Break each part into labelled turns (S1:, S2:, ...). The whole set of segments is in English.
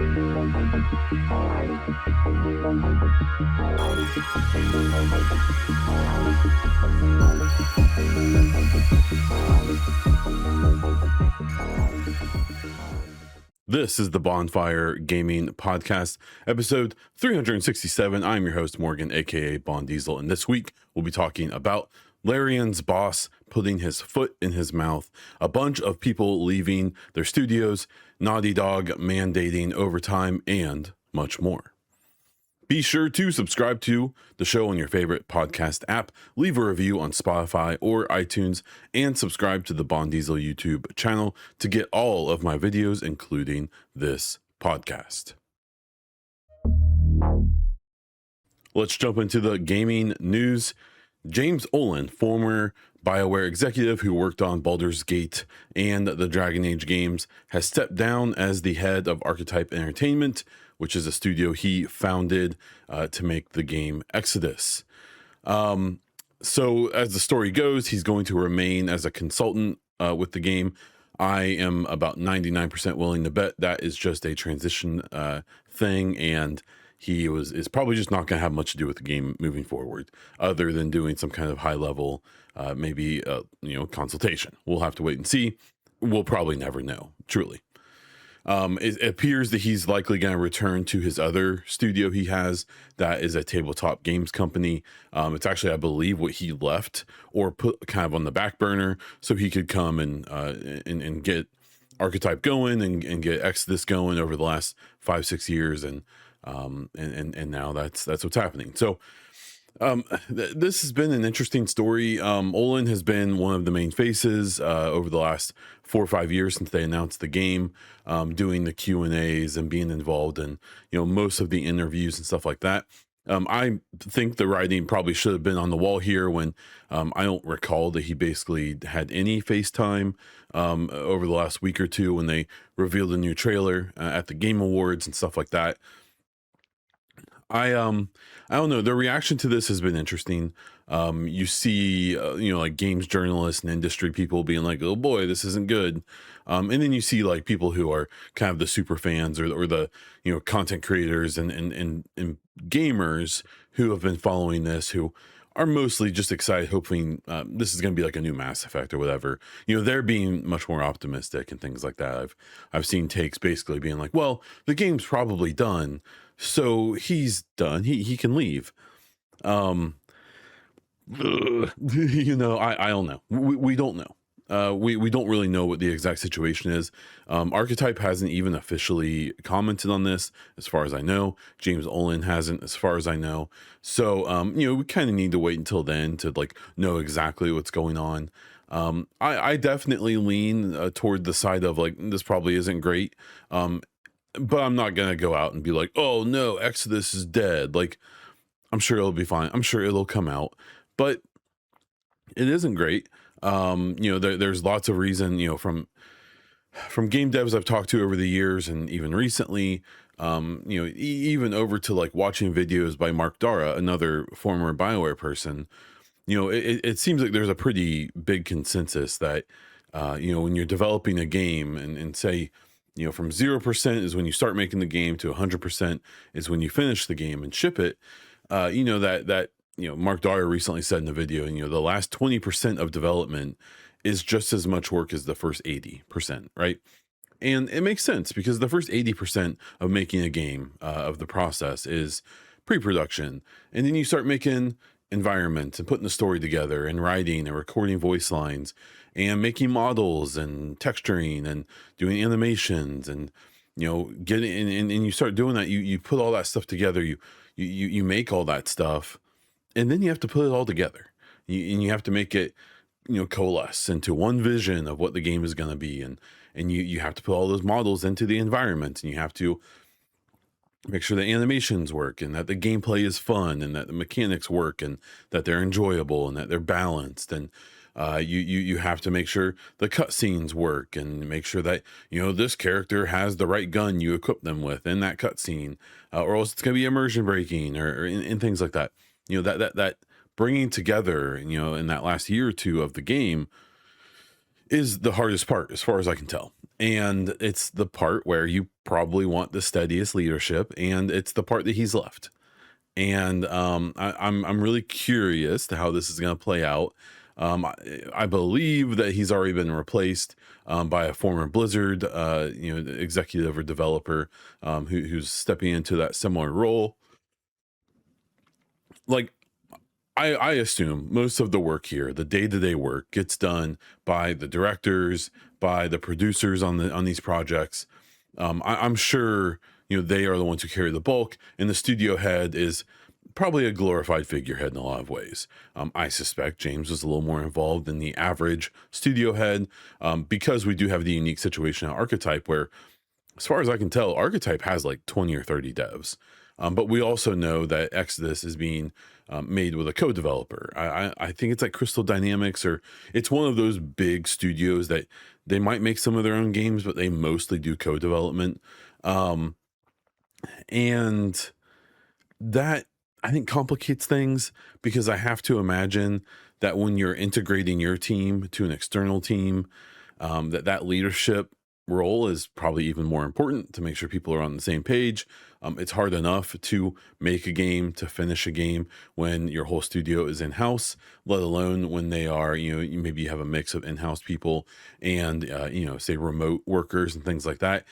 S1: This is the Baunfire Gaming Podcast, episode 367. I'm your host, Morgan, aka Bon Diesel, and this week we'll be talking about Larian's boss putting his foot in his mouth, a bunch of people leaving their studios, Naughty Dog mandating overtime, and much more. Be sure to subscribe to the show on your favorite podcast app, leave a review on Spotify or iTunes, and subscribe to the Bon Diesel YouTube channel to get all of my videos, including this podcast. Let's jump into the gaming news. James Olin, former BioWare executive who worked on Baldur's Gate and the Dragon Age games, has stepped down as the head of Archetype Entertainment, which is a studio he founded to make the game Exodus. So as the story goes, he's going to remain as a consultant with the game. I am about 99% willing to bet that is just a transition thing, and he is probably just not going to have much to do with the game moving forward, other than doing some kind of high level, maybe consultation. We'll have to wait and see. We'll probably never know, truly. It appears that he's likely going to return to his other studio he has, that is a tabletop games company. It's actually, I believe, what he left or put kind of on the back burner so he could come and get Archetype going and get Exodus going over the last 5-6 years, and now that's what's happening. So this has been an interesting story. Olin has been one of the main faces over the last 4 or 5 years since they announced the game, doing the Q&As and being involved in most of the interviews and stuff like that. I think the writing probably should have been on the wall here when I don't recall that he basically had any FaceTime over the last week or two when they revealed a new trailer at the Game Awards and stuff like that. I don't know. The reaction to this has been interesting. You see, like games journalists and industry people being like, "Oh boy, this isn't good," and then you see like people who are kind of the super fans or the content creators and gamers who have been following this, who are mostly just excited, hoping this is going to be like a new Mass Effect or whatever. They're being much more optimistic and things like that. I've seen takes basically being like, "Well, the game's probably done, so he's done. He can leave." I don't know. We don't know. We don't really know what the exact situation is. Archetype hasn't even officially commented on this, as far as I know. James Olin hasn't, as far as I know. So, we kind of need to wait until then to know exactly what's going on. I definitely lean toward the side of this probably isn't great. But I'm not gonna go out and be like, "Oh no, Exodus is dead." I'm sure it'll be fine. I'm sure it'll come out, but it isn't great. There's lots of reason, from game devs I've talked to over the years, and even recently, even over to watching videos by Mark Dara, another former BioWare person. It seems like there's a pretty big consensus that, when you're developing a game and say, from 0% is when you start making the game to 100% is when you finish the game and ship it. Mark Dara recently said in the video, the last 20% of development is just as much work as the first 80%, right? And it makes sense because the first 80% of making a game of the process is pre-production. And then you start making environments and putting the story together and writing and recording voice lines and making models and texturing and doing animations and getting and you start doing that. You put all that stuff together. You make all that stuff, and then you have to put it all together. And you have to make it coalesce into one vision of what the game is going to be, and you have to put all those models into the environment, and you have to make sure the animations work and that the gameplay is fun and that the mechanics work and that they're enjoyable and that they're balanced, and you have to make sure the cutscenes work and make sure that this character has the right gun you equip them with in that cutscene, or else it's going to be immersion breaking or in things like that. That bringing together in that last year or two of the game is the hardest part, as far as I can tell. and it's the part where you probably want the steadiest leadership, and it's the part that he's left. And I'm really curious to how this is going to play out. I believe that he's already been replaced by a former Blizzard, executive or developer who's stepping into that similar role. Like, I assume most of the work here, the day-to-day work, gets done by the directors, by the producers on these projects. I'm sure they are the ones who carry the bulk, and the studio head is probably a glorified figurehead in a lot of ways. I suspect James was a little more involved than the average studio head, because we do have the unique situation at Archetype where, as far as I can tell, Archetype has like 20 or 30 devs. But we also know that Exodus is being made with a co-developer. I think it's like Crystal Dynamics, or it's one of those big studios that they might make some of their own games, but they mostly do co-development. And that, I think, complicates things, because I have to imagine that when you're integrating your team to an external team, that leadership role is probably even more important to make sure people are on the same page. It's hard enough to make a game, to finish a game, when your whole studio is in-house, let alone when they are, maybe you have a mix of in-house people and, say remote workers and things like that.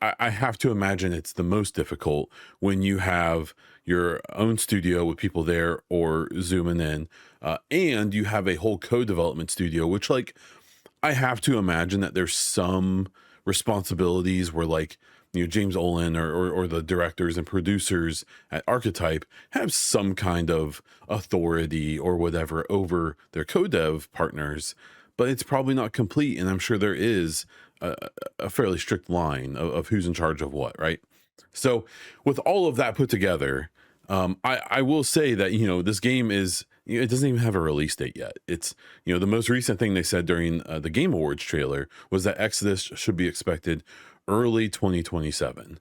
S1: I have to imagine it's the most difficult when you have your own studio with people there or zooming in, and you have a whole co-development studio, which, like, I have to imagine that there's some responsibilities where, like, James Olin or the directors and producers at Archetype have some kind of authority or whatever over their co-dev partners, but it's probably not complete. And I'm sure there is a fairly strict line of who's in charge of what, right? So with all of that put together, I will say that, this game is, it doesn't even have a release date yet. It's, the most recent thing they said during the Game Awards trailer was that Exodus should be expected early 2027.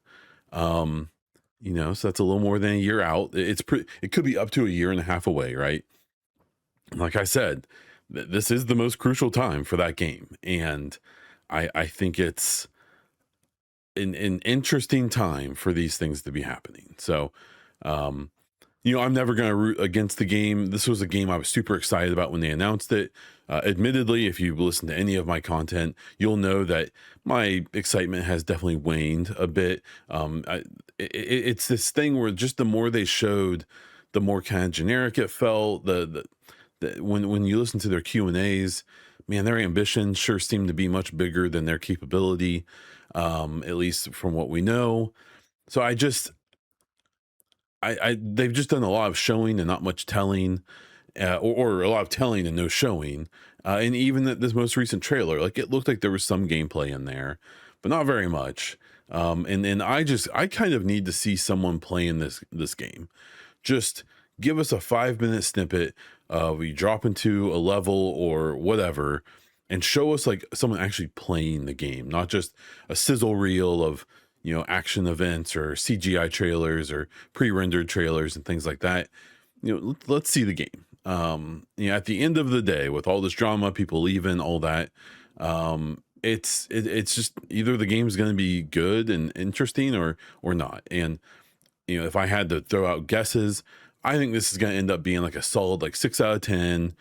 S1: So that's a little more than a year out. It could be up to a year and a half away, right? Like I said, this is the most crucial time for that game. And I think it's an interesting time for these things to be happening. So, I'm never going to root against the game. This was a game I was super excited about when they announced it. Admittedly, if you listen to any of my content, you'll know that my excitement has definitely waned a bit. It's this thing where just the more they showed, the more kind of generic it felt. When you listen to their Q&As, man, their ambition sure seemed to be much bigger than their capability, at least from what we know. So they've just done a lot of showing and not much telling, or a lot of telling and no showing. And even this most recent trailer, like, it looked like there was some gameplay in there, but not very much. And I kind of need to see someone playing this game. Just give us a 5-minute snippet of you drop into a level or whatever, and show us like someone actually playing the game, not just a sizzle reel of action events or CGI trailers or pre-rendered trailers and things like that. Let's see the game. At the end of the day, with all this drama, people leaving, all that, it's just either the game's going to be good and interesting or not. And if I had to throw out guesses, I think this is going to end up being like a solid, like, 6 out of 10.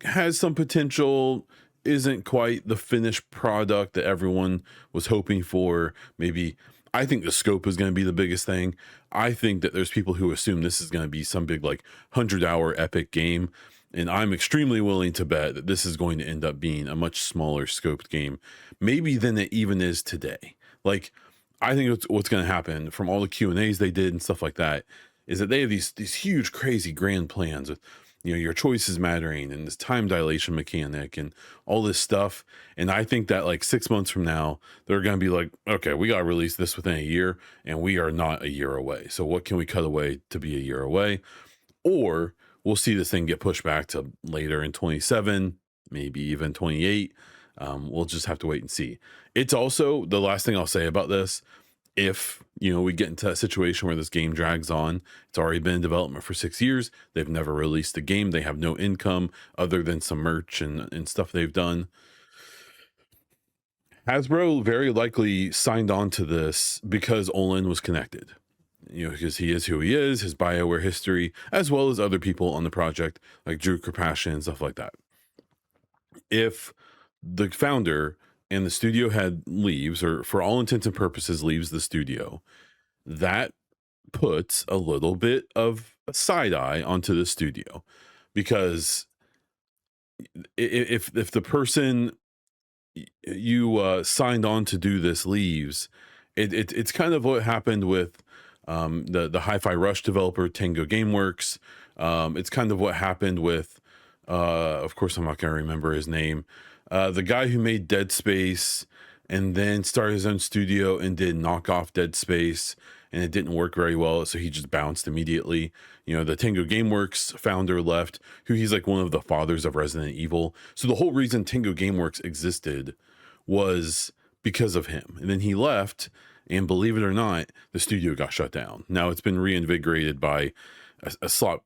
S1: Has some potential, isn't quite the finished product that everyone was hoping for. Maybe, I think the scope is going to be the biggest thing. I think that there's people who assume this is going to be some big, like, 100-hour epic game. And I'm extremely willing to bet that this is going to end up being a much smaller scoped game, maybe than it even is today. Like, I think what's going to happen from all the Q&As they did and stuff like that is that they have these huge, crazy, grand plans with, your choices mattering and this time dilation mechanic and all this stuff. And I think that, like, 6 months from now, they're going to be like, okay, we got to release this within a year, and we are not a year away. So what can we cut away to be a year away? Or we'll see this thing get pushed back to later in 27, maybe even 28. We'll just have to wait and see. It's also, the last thing I'll say about this, if we get into that situation where this game drags on, it's already been in development for 6 years, they've never released a game, they have no income other than some merch and stuff they've done. Hasbro very likely signed on to this because Olin was connected, because he is who he is, his BioWare history, as well as other people on the project like Drew Karpashian and stuff like that. If the founder and the studio head leaves, or for all intents and purposes leaves the studio, that puts a little bit of a side eye onto the studio, because if the person you signed on to do this leaves, it's kind of what happened with the Hi-Fi Rush developer Tango Gameworks. It's kind of what happened with, of course, I'm not going to remember his name, the guy who made Dead Space and then started his own studio and did knockoff Dead Space, and it didn't work very well, so he just bounced immediately. The Tango Gameworks founder left, who he's like one of the fathers of Resident Evil. So the whole reason Tango Gameworks existed was because of him. And then he left, and believe it or not, the studio got shut down. Now it's been reinvigorated by a slot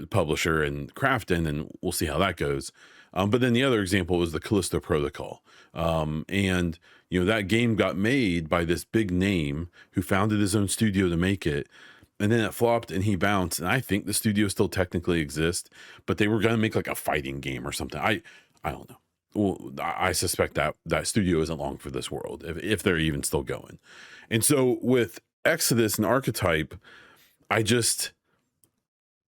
S1: publisher and Crafton, and we'll see how that goes. But then the other example was the Callisto Protocol. And that game got made by this big name who founded his own studio to make it. And then it flopped and he bounced. And I think the studio still technically exists, but they were going to make like a fighting game or something. I don't know. Well, I suspect that studio isn't long for this world, if they're even still going. And so with Exodus and Archetype, I don't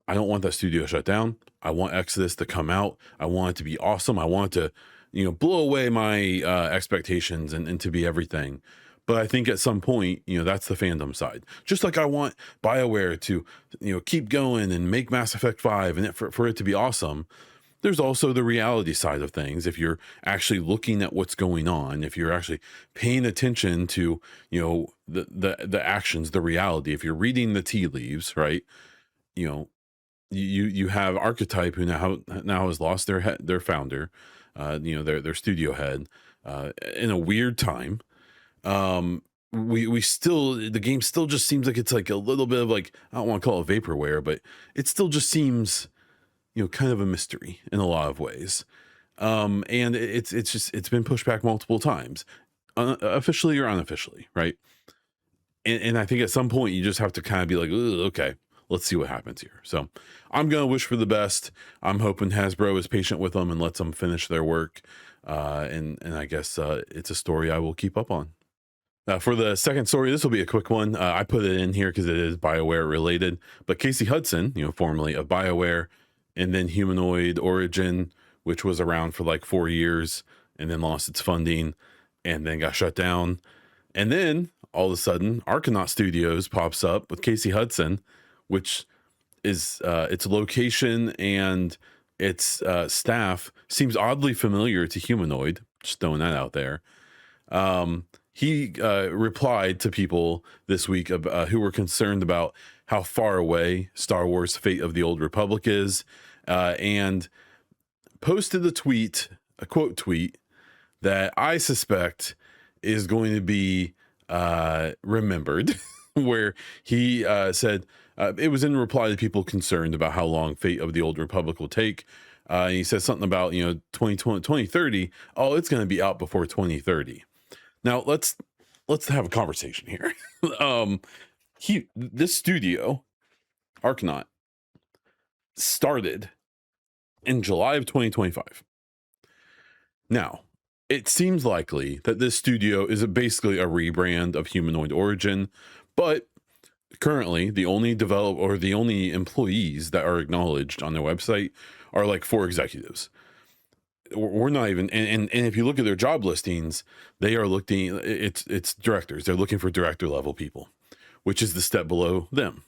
S1: want that studio shut down. I want Exodus to come out. I want it to be awesome. I want it to, blow away my expectations and to be everything. But I think at some point, that's the fandom side. Just like I want BioWare to, keep going and make Mass Effect 5 and for it to be awesome. There's also the reality side of things. If you're actually looking at what's going on, if you're actually paying attention to, the actions, the reality, if you're reading the tea leaves, right? You have Archetype, who now has lost their founder, their studio head, in a weird time. We still, the game still just seems like it's like a little bit of like, I don't want to call it vaporware, but it still just seems, kind of a mystery in a lot of ways. And it's been pushed back multiple times, officially or unofficially, right? And I think at some point you just have to kind of be like, okay, let's see what happens here. So I'm going to wish for the best. I'm hoping Hasbro is patient with them and lets them finish their work. And I guess it's a story I will keep up on. For the second story, this will be a quick one. I put it in here because it is BioWare related. But Casey Hudson, formerly of BioWare, and then Humanoid Origin, which was around for like 4 years and then lost its funding and then got shut down. And then all of a sudden, Archinaut Studios pops up with Casey Hudson, which is its location and its staff seems oddly familiar to Humanoid. Just throwing that out there. He replied to people this week who were concerned about how far away Star Wars Fate of the Old Republic is, and posted a quote tweet that I suspect is going to be remembered, where he said, it was in reply to people concerned about how long Fate of the Old Republic will take. He said something about, 2030. Oh, it's going to be out before 2030. Now let's have a conversation here. This studio, Archinaut, started in July of 2025. Now, it seems likely that this studio is basically a rebrand of Humanoid Origin, but currently the only the only employees that are acknowledged on their website are like 4 executives. We're not even, and if you look at their job listings, they are looking, it's directors. They're looking for director level people, which is the step below them.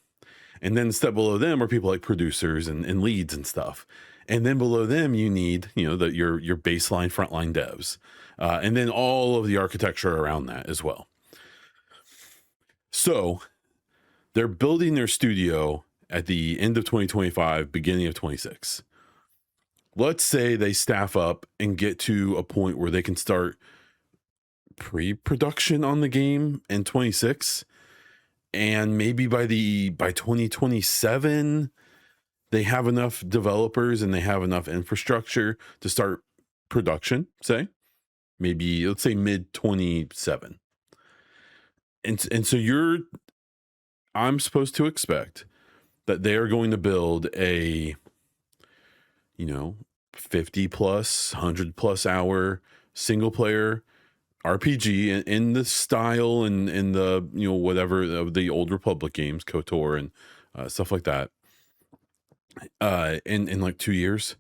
S1: And then the step below them are people like producers and leads and stuff. And then below them, you need, your baseline frontline devs. And then all of the architecture around that as well. So they're building their studio at the end of 2025, beginning of 26. Let's say they staff up and get to a point where they can start pre-production on the game in 26. And maybe by 2027, they have enough developers and they have enough infrastructure to start production, say. maybe let's say mid 27. And so I'm supposed to expect that they are going to build a, 50 plus 100 plus hour single player RPG in the style and in the, whatever of the old Republic games, KOTOR and stuff like that, in like 2 years.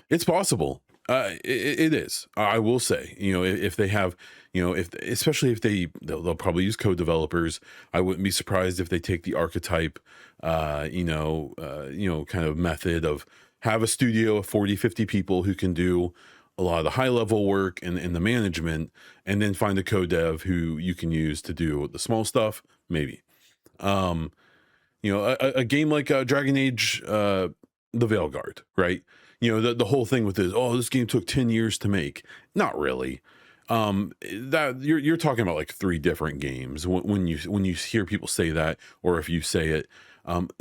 S1: It's possible. It is. I will say, if they have, if especially if they'll probably use co-developers. I wouldn't be surprised if they take the archetype, kind of method of have a studio of 40, 50 people who can do a lot of the high level work and the management, and then find a co-dev who you can use to do the small stuff. Maybe, um, a game like Dragon Age, the Veilguard, right? The whole thing with this game took 10 years to make. Not really. That you're talking about like three different games when you hear people say that, or if you say it.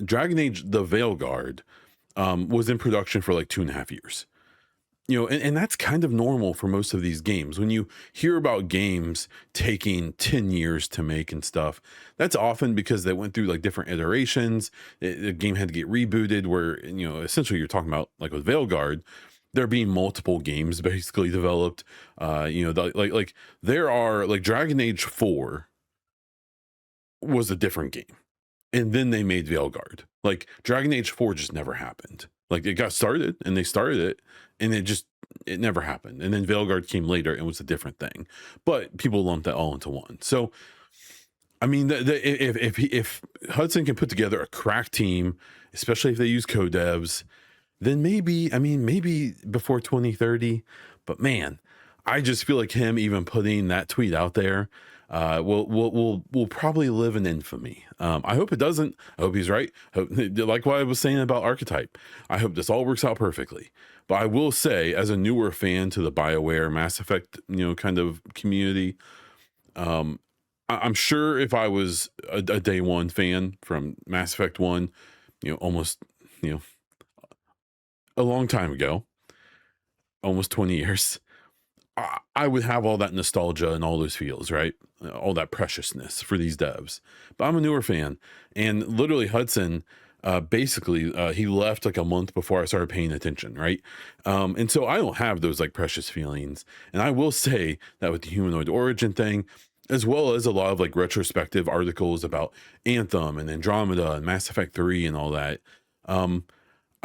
S1: Dragon Age the Veilguard was in production for like 2.5 years. And that's kind of normal for most of these games. When you hear about games taking 10 years to make and stuff, that's often because they went through like different iterations. The game had to get rebooted, where, essentially you're talking about like with Veilguard, there being multiple games basically developed. Like there are like Dragon Age 4 was a different game. And then they made Veilguard. Like Dragon Age 4 just never happened. Like it got started and they started it, and it never happened. And then Veilguard came later and was a different thing. But people lumped that all into one. So I mean, if Hudson can put together a crack team, especially if they use co-devs, then maybe before 2030. But man, I just feel like him even putting that tweet out there will probably live in infamy. I hope it doesn't. I hope he's right. Like what I was saying about Archetype, I hope this all works out perfectly. But I will say, as a newer fan to the BioWare Mass Effect, kind of community, I'm sure if I was a day one fan from Mass Effect 1, almost, a long time ago, almost 20 years, I would have all that nostalgia and all those feels, right? All that preciousness for these devs. But I'm a newer fan, and literally Hudson, basically, he left like a month before I started paying attention, right? And so I don't have those like precious feelings. And I will say that with the humanoid origin thing, as well as a lot of like retrospective articles about Anthem and Andromeda and Mass Effect 3 and all that,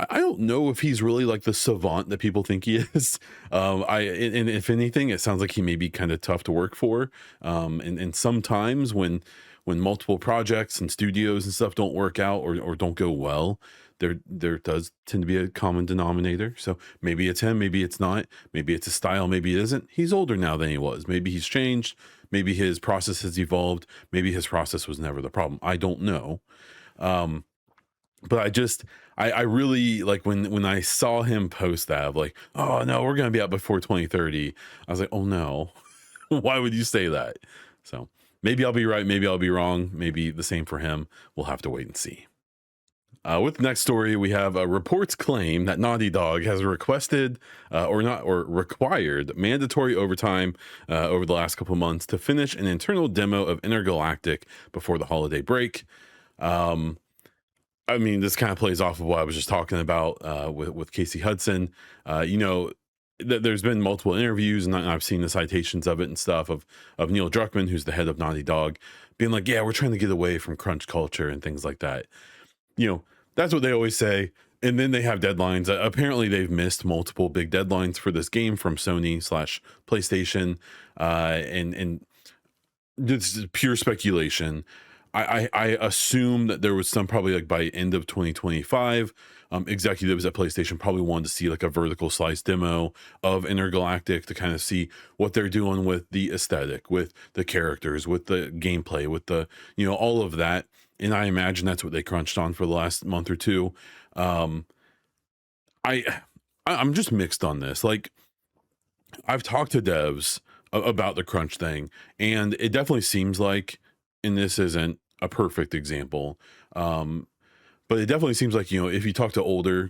S1: I don't know if he's really like the savant that people think he is. And if anything, it sounds like he may be kind of tough to work for. And sometimes when multiple projects and studios and stuff don't work out or don't go well, there does tend to be a common denominator. So maybe it's him, maybe it's not, maybe it's a style, maybe it isn't. He's older now than he was. Maybe he's changed. Maybe his process has evolved. Maybe his process was never the problem. I don't know. But I really like when I saw him post that of like, oh no, we're gonna be out before 2030. I was like, oh no, why would you say that? So maybe I'll be right, maybe I'll be wrong, maybe the same for him. We'll have to wait and see. With the next story, we have reports claim that Naughty Dog has requested or required mandatory overtime over the last couple months to finish an internal demo of Intergalactic before the holiday break. I mean, this kind of plays off of what I was just talking about with Casey Hudson. There's been multiple interviews, and I've seen the citations of it and stuff of Neil Druckmann, who's the head of Naughty Dog, being like, yeah, we're trying to get away from crunch culture and things like that. That's what they always say. And then they have deadlines. Apparently, they've missed multiple big deadlines for this game from Sony/PlayStation. And this is pure speculation. I assume that there was some probably like by end of 2025, executives at PlayStation probably wanted to see like a vertical slice demo of Intergalactic to kind of see what they're doing with the aesthetic, with the characters, with the gameplay, with the, all of that. And I imagine that's what they crunched on for the last month or two. I'm just mixed on this. Like, I've talked to devs about the crunch thing, and it definitely seems like, and this isn't a perfect example, but it definitely seems like, if you talk to older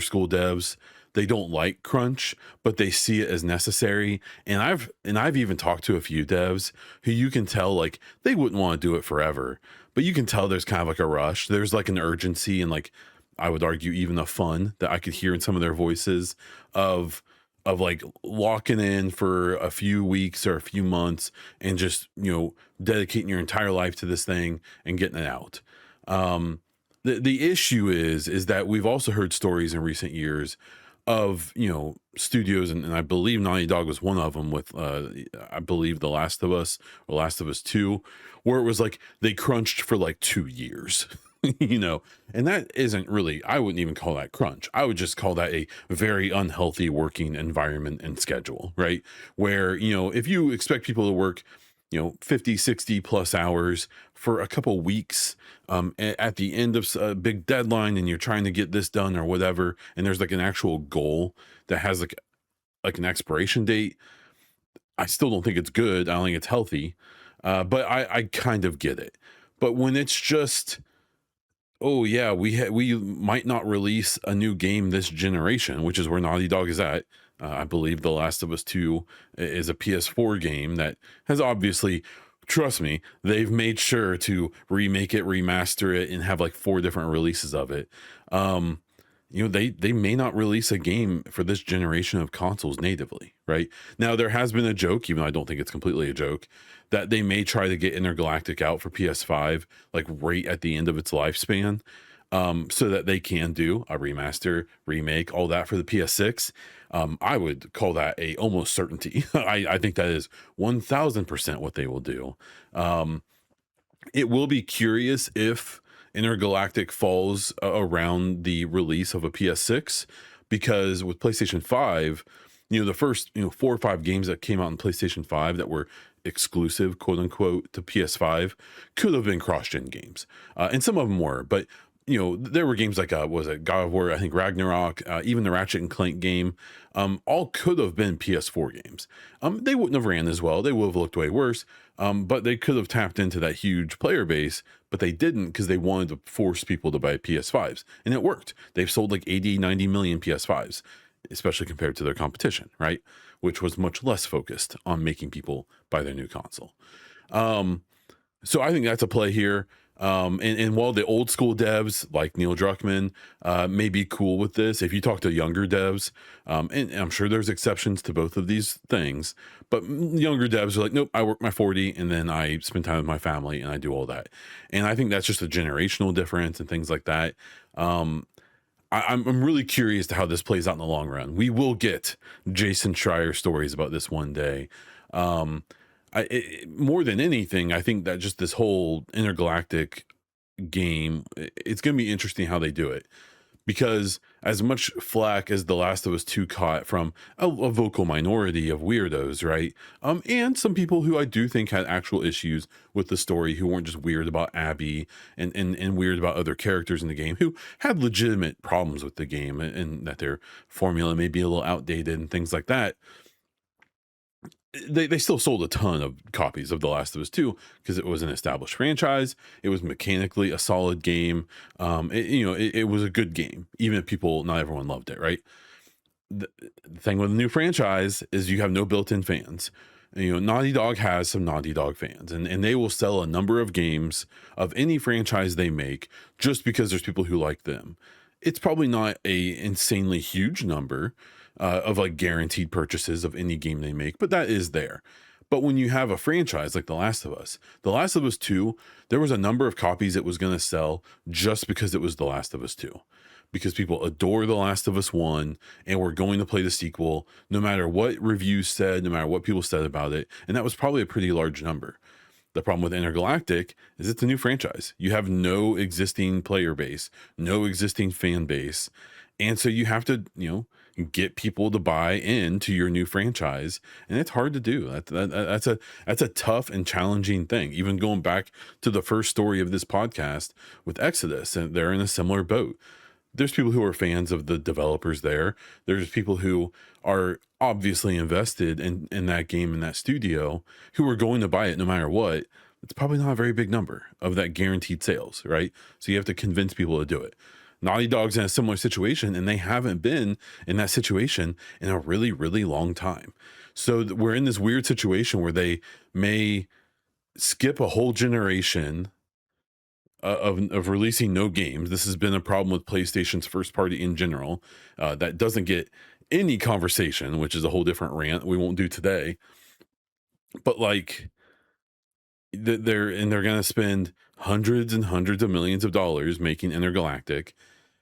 S1: school devs, they don't like crunch, but they see it as necessary. And I've even talked to a few devs who you can tell like they wouldn't want to do it forever, but you can tell there's kind of like a rush. There's like an urgency and like I would argue even a fun that I could hear in some of their voices of like locking in for a few weeks or a few months and just, dedicating your entire life to this thing and getting it out. The issue is that we've also heard stories in recent years of studios, and I believe Naughty Dog was one of them with I believe The Last of Us or Last of Us 2, where it was like they crunched for like 2 years. And that isn't really, I wouldn't even call that crunch. I would just call that a very unhealthy working environment and schedule, right? Where, if you expect people to work 50, 60 plus hours for a couple weeks at the end of a big deadline, and you're trying to get this done or whatever, and there's like an actual goal that has like an expiration date, I still don't think it's good. I don't think it's healthy. But I kind of get it. But when it's just, oh yeah, we might not release a new game this generation, which is where Naughty Dog is at. I believe The Last of Us 2 is a PS4 game that has obviously, trust me, they've made sure to remake it, remaster it, and have like 4 different releases of it. They may not release a game for this generation of consoles natively, right? Now, there has been a joke, even though I don't think it's completely a joke, that they may try to get Intergalactic out for PS5, like right at the end of its lifespan, so that they can do a remaster, remake, all that for the PS6. I would call that a almost certainty. I think that is 1000% what they will do. It will be curious if Intergalactic falls around the release of a PS6, because with PlayStation 5, the first 4 or 5 games that came out in PlayStation 5 that were exclusive, quote unquote, to PS5 could have been cross-gen games, and some of them were, but there were games like was it God of War, I think Ragnarok, even the Ratchet and Clank game, all could have been PS4 games. They wouldn't have ran as well, they would have looked way worse, but they could have tapped into that huge player base, but they didn't, because they wanted to force people to buy PS5s, and it worked. They've sold like 80-90 million PS5s, especially compared to their competition, right? Which was much less focused on making people buy their new console. So I think that's a play here. And while the old school devs like Neil Druckmann may be cool with this, if you talk to younger devs, and I'm sure there's exceptions to both of these things, but younger devs are like, nope, I work my 40 and then I spend time with my family and I do all that. And I think that's just a generational difference and things like that. I'm really curious to how this plays out in the long run. We will get Jason Schreier stories about this one day. More than anything, I think that just this whole Intergalactic game, it's going to be interesting how they do it, because as much flack as The Last of Us 2 caught from a vocal minority of weirdos, right? And some people who I do think had actual issues with the story, who weren't just weird about Abby and weird about other characters in the game, who had legitimate problems with the game, and that their formula may be a little outdated and things like that. They still sold a ton of copies of The Last of Us 2 because it was an established franchise. It was mechanically a solid game. It was a good game, even if not everyone loved it, right? The thing with a new franchise is you have no built-in fans. Naughty Dog has some Naughty Dog fans, and they will sell a number of games of any franchise they make just because there's people who like them. It's probably not a insanely huge number of like guaranteed purchases of any game they make, but that is there. But when you have a franchise like The Last of Us 2, there was a number of copies it was going to sell just because it was The Last of Us 2, because people adore The Last of Us 1 and were going to play the sequel no matter what reviews said, no matter what people said about it. And that was probably a pretty large number. The problem with Intergalactic is it's a new franchise. You have no existing player base, no existing fan base. And so you have to, get people to buy into your new franchise, and it's hard to do. That's a tough and challenging thing. Even going back to the first story of this podcast with Exodus, and they're in a similar boat. There's people who are fans of the developers there. There's people who are obviously invested in that game, in that studio, who are going to buy it no matter what. It's probably not a very big number of that guaranteed sales, right? So you have to convince people to do it. Naughty Dog's in a similar situation, and they haven't been in that situation in a really, really long time. So we're in this weird situation where they may skip a whole generation of releasing no games. This has been a problem with PlayStation's first party in general, that doesn't get any conversation, which is a whole different rant we won't do today. But like, they're going to spend hundreds and hundreds of millions of dollars making Intergalactic,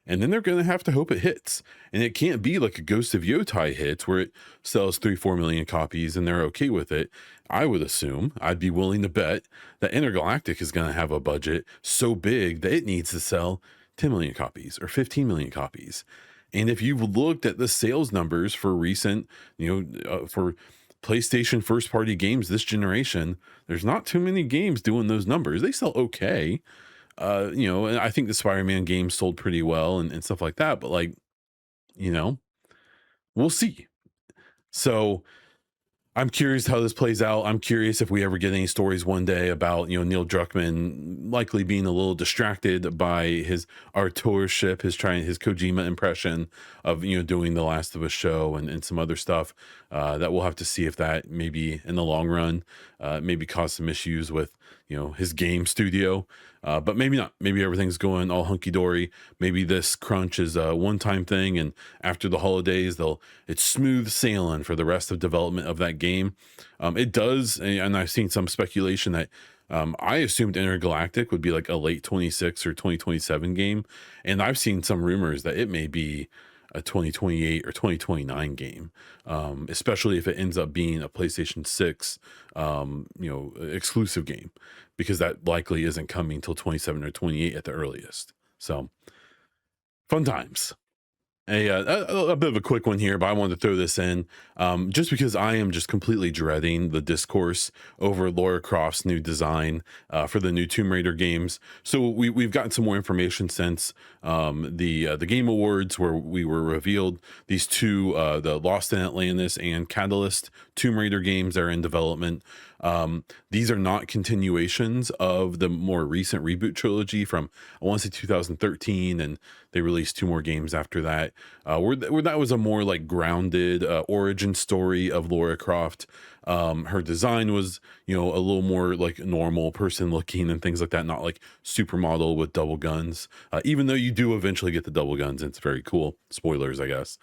S1: and then they're going to have to hope it hits. And it can't be like a Ghost of Yotai hits where it sells 3-4 million copies and they're okay with it. I would assume, I'd be willing to bet that Intergalactic is going to have a budget so big that it needs to sell 10 million copies or 15 million copies. And if you've looked at the sales numbers for recent, for PlayStation first party games this generation, there's not too many games doing those numbers. They sell okay. And I think the Spider-Man games sold pretty well and stuff like that, but like, you know, we'll see. So I'm curious how this plays out. I'm curious if we ever get any stories one day about, Neil Druckmann likely being a little distracted by his authorship, his Kojima impression of, doing the Last of Us show and some other stuff, that we'll have to see if that maybe in the long run, maybe cause some issues with, his game studio. But maybe not. Maybe everything's going all hunky dory. Maybe this crunch is a one-time thing, and after the holidays, it's smooth sailing for the rest of development of that game. It does, and I've seen some speculation that I assumed Intergalactic would be like a late 26 or 2027 game, and I've seen some rumors that it may be a 2028 or 2029 game, especially if it ends up being a PlayStation 6 exclusive game, because that likely isn't coming till 27 or 28 at the earliest. So fun times. A bit of a quick one here, but I wanted to throw this in, just because I am just completely dreading the discourse over Lara Croft's new design for the new Tomb Raider games. So we've gotten some more information since the Game Awards, where we were revealed these two, the Lost in Atlantis and Catalyst Tomb Raider games that are in development. These are not continuations of the more recent reboot trilogy from, I want to say, 2013, and they released two more games after that, where that was a more like grounded origin story of Lara Croft. Her design was, a little more like normal person looking and things like that, not like supermodel with double guns, even though you do eventually get the double guns, and it's very cool. Spoilers, I guess.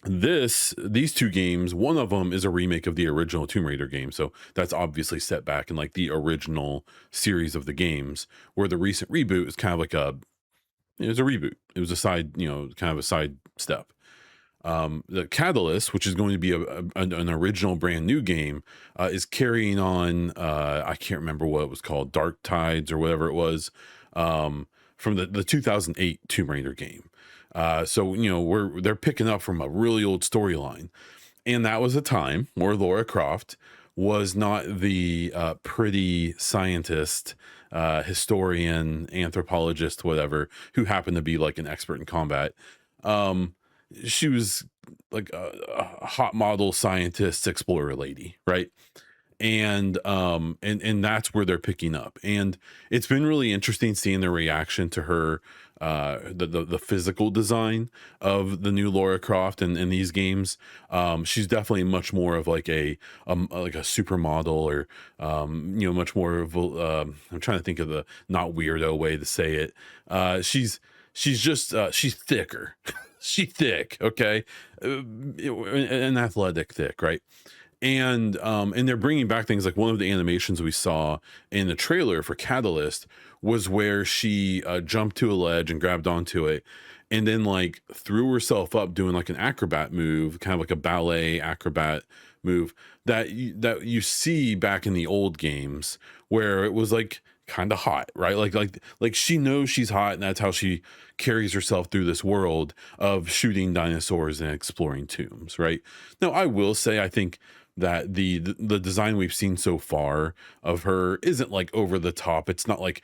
S1: These two games, one of them is a remake of the original Tomb Raider game, so that's obviously set back in like the original series of the games, where the recent reboot is kind of like it was a reboot. It was a side, kind of a side step. The Catalyst, which is going to be an original brand new game, is carrying on, I can't remember what it was called, Dark Tides or whatever it was, from the 2008 Tomb Raider game. So they're picking up from a really old storyline, and that was a time where Lara Croft was not the pretty scientist, historian, anthropologist, whatever, who happened to be like an expert in combat. She was like a hot model scientist explorer lady, right? And that's where they're picking up, and it's been really interesting seeing the reaction to her, the physical design of the new Lara Croft in these games. She's definitely much more of like a supermodel, or much more of I'm trying to think of the not weirdo way to say it. She's just she's thicker. She's thick, okay, an athletic thick, right? And they're bringing back things like one of the animations we saw in the trailer for Catalyst was where she jumped to a ledge and grabbed onto it, and then like threw herself up doing like an acrobat move, kind of like a ballet acrobat move that you see back in the old games, where it was like kind of hot, right? Like she knows she's hot, and that's how she carries herself through this world of shooting dinosaurs and exploring tombs, right? Now, I will say, I think that the design we've seen so far of her isn't like over the top. It's not like,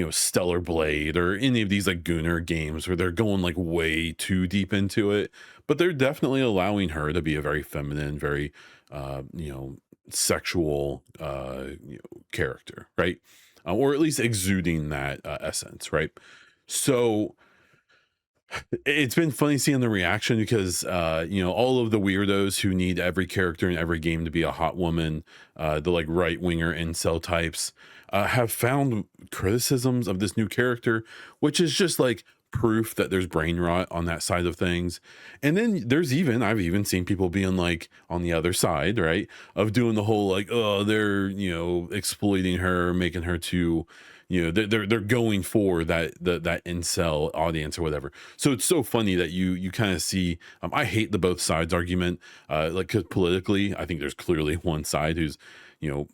S1: Stellar Blade or any of these like Gunnar games where they're going like way too deep into it, but they're definitely allowing her to be a very feminine, very sexual character, right? Or at least exuding that essence, right? So it's been funny seeing the reaction because all of the weirdos who need every character in every game to be a hot woman, the like right winger incel types, have found criticisms of this new character, which is just like proof that there's brain rot on that side of things. And then I've even seen people being like on the other side, right, of doing the whole like, oh, they're exploiting her, making her too, they're going for that incel audience or whatever. So it's so funny that you kind of see. I hate the both sides argument, like, because politically, I think there's clearly one side who's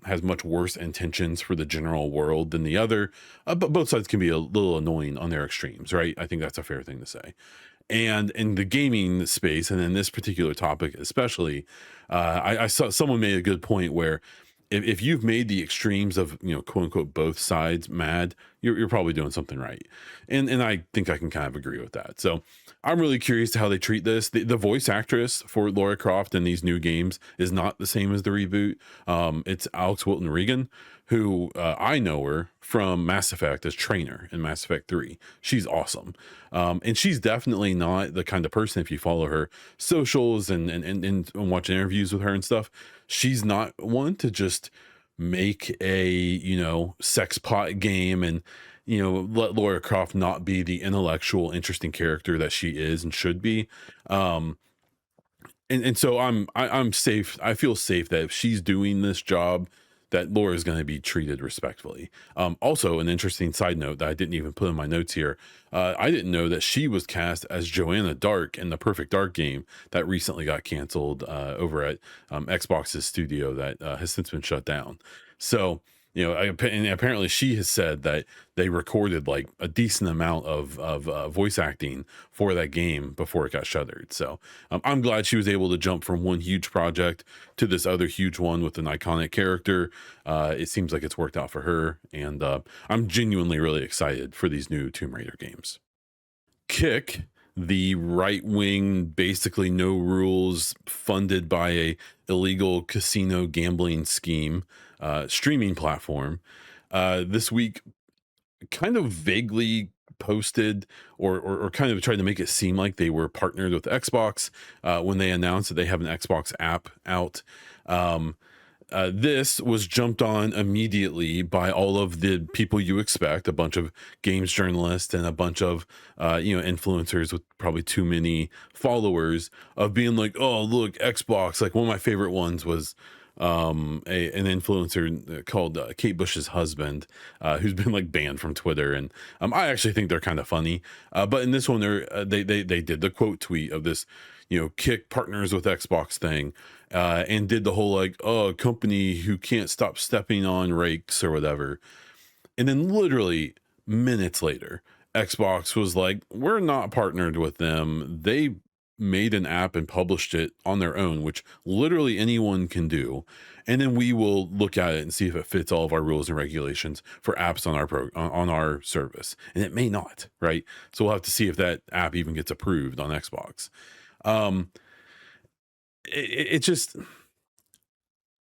S1: has much worse intentions for the general world than the other. But both sides can be a little annoying on their extremes, right? I think that's a fair thing to say. And in the gaming space, and in this particular topic especially, I saw someone made a good point where if you've made the extremes of quote unquote both sides mad, you're probably doing something right. And I think I can kind of agree with that. So I'm really curious to how they treat this. The voice actress for Lara Croft in these new games is not the same as the reboot. It's Alex Wilton Regan, who I know her from Mass Effect as Trainer in Mass Effect 3. She's awesome. And she's definitely not the kind of person, if you follow her socials and watch interviews with her and stuff, she's not one to just make a sex pot game and let Lara Croft not be the intellectual interesting character that she is and should be. um and so I'm safe. I feel safe that if she's doing this job, that Laura is going to be treated respectfully. Also, an interesting side note that I didn't even put in my notes here. I didn't know that she was cast as Joanna Dark in the Perfect Dark game that recently got canceled over at Xbox's studio that has since been shut down. So and apparently she has said that they recorded like a decent amount of voice acting for that game before it got shuttered. So I'm glad she was able to jump from one huge project to this other huge one with an iconic character. It seems like it's worked out for her, and I'm genuinely really excited for these new Tomb Raider games. Kick, the right wing, basically no rules, funded by a illegal casino gambling scheme streaming platform, this week kind of vaguely posted or kind of tried to make it seem like they were partnered with Xbox when they announced that they have an Xbox app out. This was jumped on immediately by all of the people you expect, a bunch of games journalists and a bunch of influencers with probably too many followers, of being like, oh look, Xbox. Like, one of my favorite ones was an influencer called Kate Bush's husband, who's been like banned from Twitter. And I actually think they're kind of funny, but in this one they did the quote tweet of this Kick partners with Xbox thing, and did the whole like, oh, a company who can't stop stepping on rakes or whatever. And then literally minutes later, Xbox was like, we're not partnered with them. They made an app and published it on their own, which literally anyone can do. And then we will look at it and see if it fits all of our rules and regulations for apps on on our service. And it may not, right? So we'll have to see if that app even gets approved on Xbox. Um, it just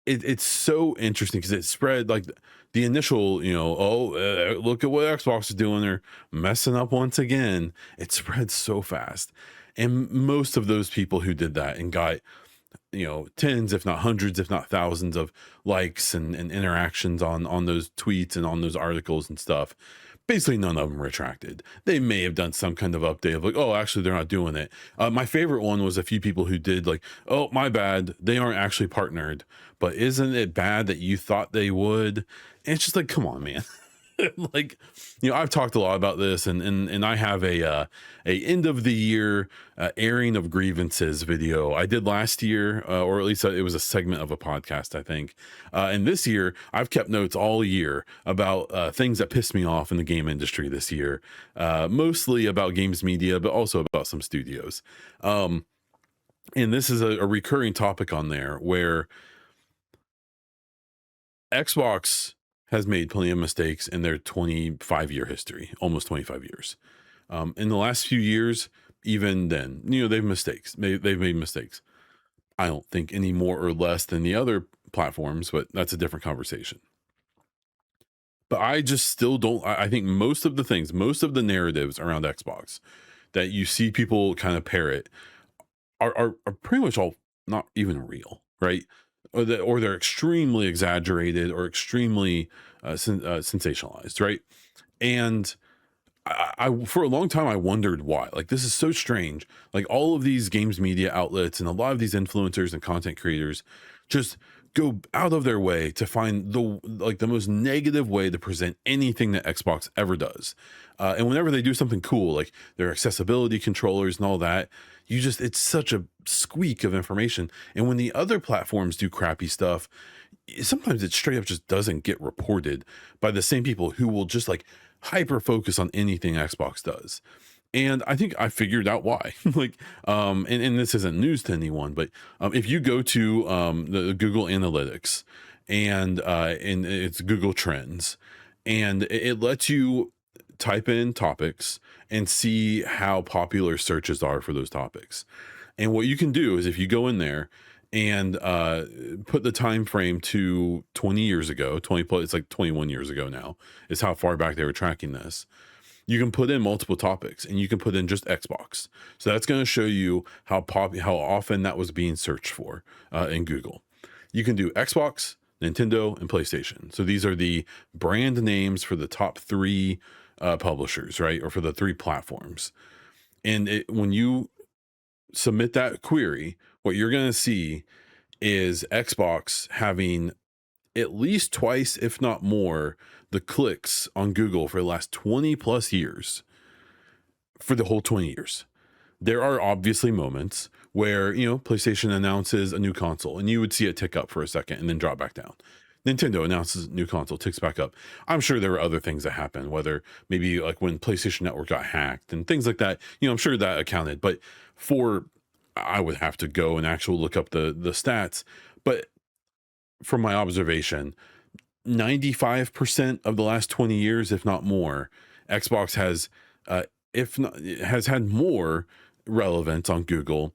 S1: it's so interesting because it spread like the initial, oh, look at what Xbox is doing, they're messing up once again. It spread so fast, and most of those people who did that and got tens, if not hundreds, if not thousands of likes and interactions on those tweets and on those articles and stuff, basically none of them retracted. They may have done some kind of update of like, oh, actually they're not doing it. My favorite one was a few people who did like, oh, my bad, they aren't actually partnered, but isn't it bad that you thought they would? And it's just like, come on, man. Like, I've talked a lot about this, and I have a end of the year airing of grievances video I did last year, or at least it was a segment of a podcast, I think. And this year I've kept notes all year about things that pissed me off in the game industry this year, mostly about games media, but also about some studios. And this is a recurring topic on there where Xbox has made plenty of mistakes in their 25-year history, almost 25 years. In the last few years, even then, they've mistakes. They've made mistakes. I don't think any more or less than the other platforms, but that's a different conversation. But I just still don't. I think most of the things, most of the narratives around Xbox that you see people kind of parrot are pretty much all not even real, right? Or they're extremely exaggerated or extremely sensationalized, right? And I for a long time I wondered why. Like this is so strange. Like all of these games media outlets and a lot of these influencers and content creators just go out of their way to find the most negative way to present anything that Xbox ever does. And whenever they do something cool, like their accessibility controllers and all that, you just it's such a squeak of information. And when the other platforms do crappy stuff, sometimes it straight up just doesn't get reported by the same people who will just like hyper focus on anything Xbox does. And I think I figured out why. Like, and this isn't news to anyone, but if you go to the Google Analytics and it's Google Trends, and it lets you type in topics and see how popular searches are for those topics. And what you can do is if you go in there and put the time frame to 20 years ago, 20 plus, it's like 21 years ago now, is how far back they were tracking this. You can put in multiple topics and you can put in just Xbox. So that's going to show you how often that was being searched for in Google. You can do Xbox, Nintendo, and PlayStation. So these are the brand names for the top three publishers, right? Or for the three platforms. And when you submit that query, what you're going to see is Xbox having at least twice, if not more, the clicks on Google for the last 20 plus years, for the whole 20 years. There are obviously moments where, PlayStation announces a new console and you would see it tick up for a second and then drop back down. Nintendo announces a new console, ticks back up. I'm sure there were other things that happened, whether maybe like when PlayStation Network got hacked and things like that. I'm sure that accounted. But I would have to go and actually look up the stats. But from my observation, 95% of the last 20 years, if not more, Xbox has had more relevance on Google,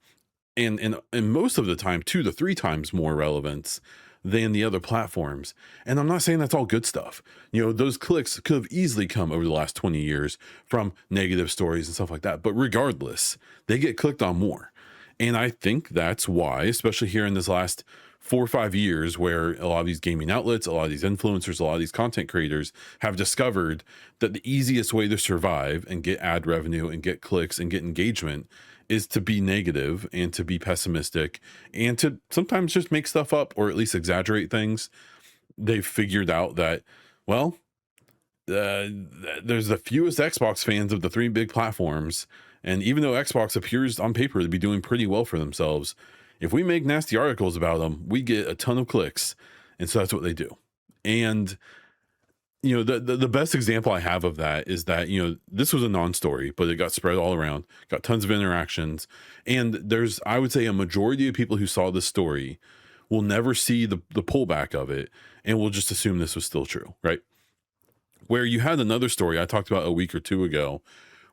S1: and most of the time 2 to 3 times more relevance than the other platforms. And I'm not saying that's all good stuff. Those clicks could have easily come over the last 20 years from negative stories and stuff like that. But regardless, they get clicked on more. And I think that's why, especially here in this last 4 or 5 years, where a lot of these gaming outlets, a lot of these influencers, a lot of these content creators have discovered that the easiest way to survive and get ad revenue and get clicks and get engagement is to be negative and to be pessimistic and to sometimes just make stuff up or at least exaggerate things. They've figured out that, well, there's the fewest Xbox fans of the three big platforms. And even though Xbox appears on paper to be doing pretty well for themselves, if we make nasty articles about them, we get a ton of clicks. And so that's what they do. And, the best example I have of that is that, this was a non-story, but it got spread all around, got tons of interactions. And there's, I would say, a majority of people who saw this story will never see the pullback of it and will just assume this was still true, right? Where you had another story I talked about a week or two ago,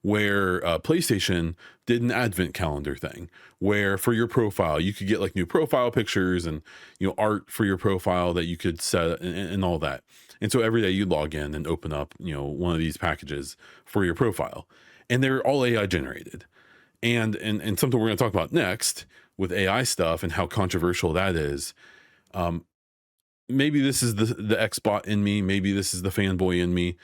S1: where PlayStation did an advent calendar thing where for your profile, you could get like new profile pictures and, art for your profile that you could set and all that. And so every day you log in and open up, one of these packages for your profile, and they're all AI generated. And something we're going to talk about next with AI stuff and how controversial that is. Maybe this is the Xbot in me. Maybe this is the fanboy in me.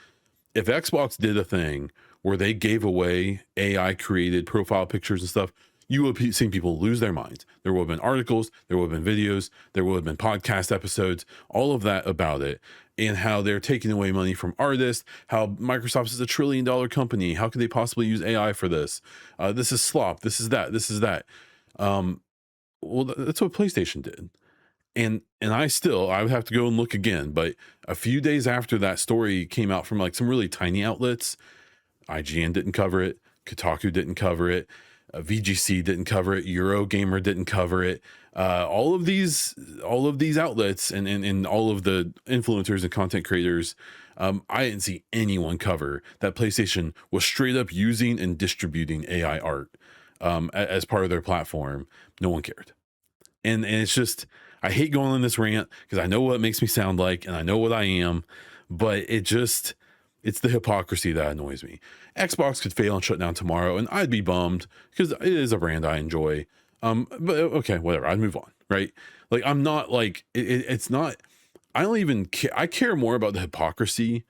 S1: If Xbox did a thing where they gave away AI created profile pictures and stuff, you would have seen people lose their minds. There would have been articles, there would have been videos, there would have been podcast episodes, all of that about it, and how they're taking away money from artists, how Microsoft is $1 trillion company. How could they possibly use AI for this? This is slop. This is that. This is that. Well, that's what PlayStation did. And I would have to go and look again. But a few days after that story came out from like some really tiny outlets, IGN didn't cover it, Kotaku didn't cover it, VGC didn't cover it, Eurogamer didn't cover it. All of these outlets and all of the influencers and content creators, I didn't see anyone cover that PlayStation was straight up using and distributing AI art as part of their platform. No one cared. And it's just, I hate going on this rant because I know what it makes me sound like and I know what I am, but it's the hypocrisy that annoys me. Xbox could fail and shut down tomorrow, and I'd be bummed because it is a brand I enjoy. But okay, whatever. I'd move on, right? Like I'm not like it's not. I don't even care. I care more about the hypocrisy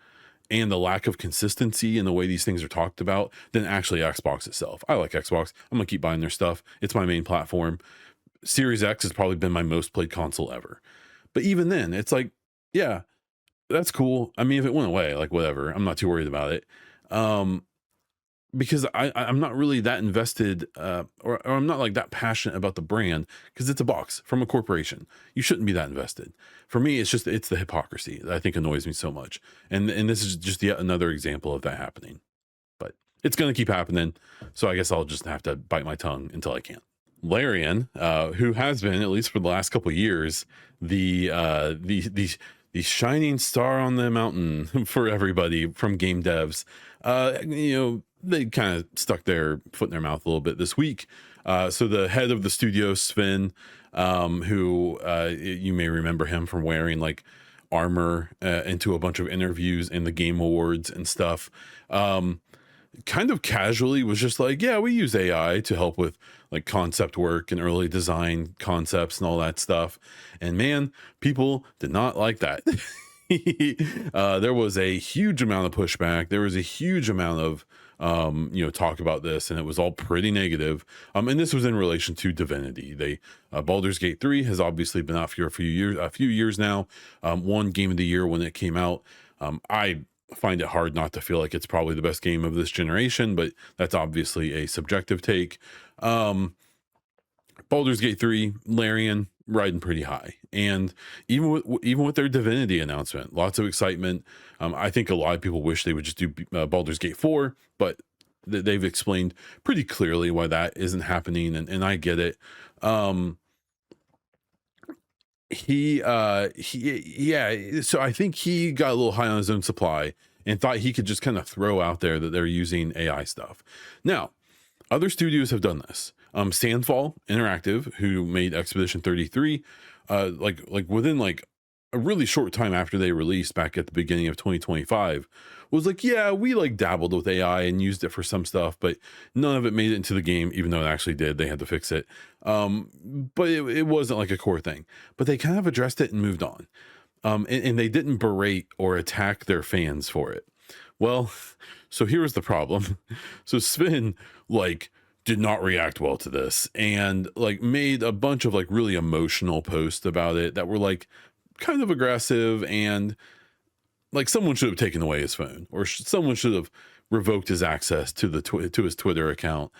S1: and the lack of consistency in the way these things are talked about than actually Xbox itself. I like Xbox. I'm gonna keep buying their stuff. It's my main platform. Series X has probably been my most played console ever. But even then, it's like, yeah, that's cool. I mean, if it went away, like whatever, I'm not too worried about it. Um, because I'm not really that invested, or I'm not like that passionate about the brand because it's a box from a corporation. You shouldn't be that invested. For me, it's the hypocrisy that I think annoys me so much. And this is just yet another example of that happening. But it's gonna keep happening. So I guess I'll just have to bite my tongue until I can. Larian, who has been, at least for the last couple of years, the shining star on the mountain for everybody from game devs. They kind of stuck their foot in their mouth a little bit this week. So the head of the studio, Sven, who you may remember him from wearing like armor into a bunch of interviews in the Game Awards and stuff. Kind of casually was just like, yeah, we use AI to help with like concept work and early design concepts and all that stuff. And man, people did not like that. There was a huge amount of pushback. There was a huge amount of talk about this, and it was all pretty negative. And this was in relation to Divinity. Baldur's Gate 3 has obviously been out for a few years now. Won Game of the Year when it came out. I find it hard not to feel like it's probably the best game of this generation, but that's obviously a subjective take. Baldur's Gate 3, Larian riding pretty high, and even with their Divinity announcement, lots of excitement. I think a lot of people wish they would just do Baldur's Gate 4, but they've explained pretty clearly why that isn't happening, and I get it. So I think he got a little high on his own supply and thought he could just kind of throw out there that they're using AI stuff. Now, other studios have done this. Sandfall Interactive, who made Expedition 33, like within like a really short time after they released back at the beginning of 2025, was like, yeah, we like dabbled with AI and used it for some stuff, but none of it made it into the game, even though it actually did. They had to fix it. But it wasn't like a core thing, but they kind of addressed it and moved on. And they didn't berate or attack their fans for it. Well, so here was the problem. So Sven like did not react well to this and like made a bunch of like really emotional posts about it that were like kind of aggressive, and like someone should have taken away his phone, or someone should have revoked his access to to his Twitter account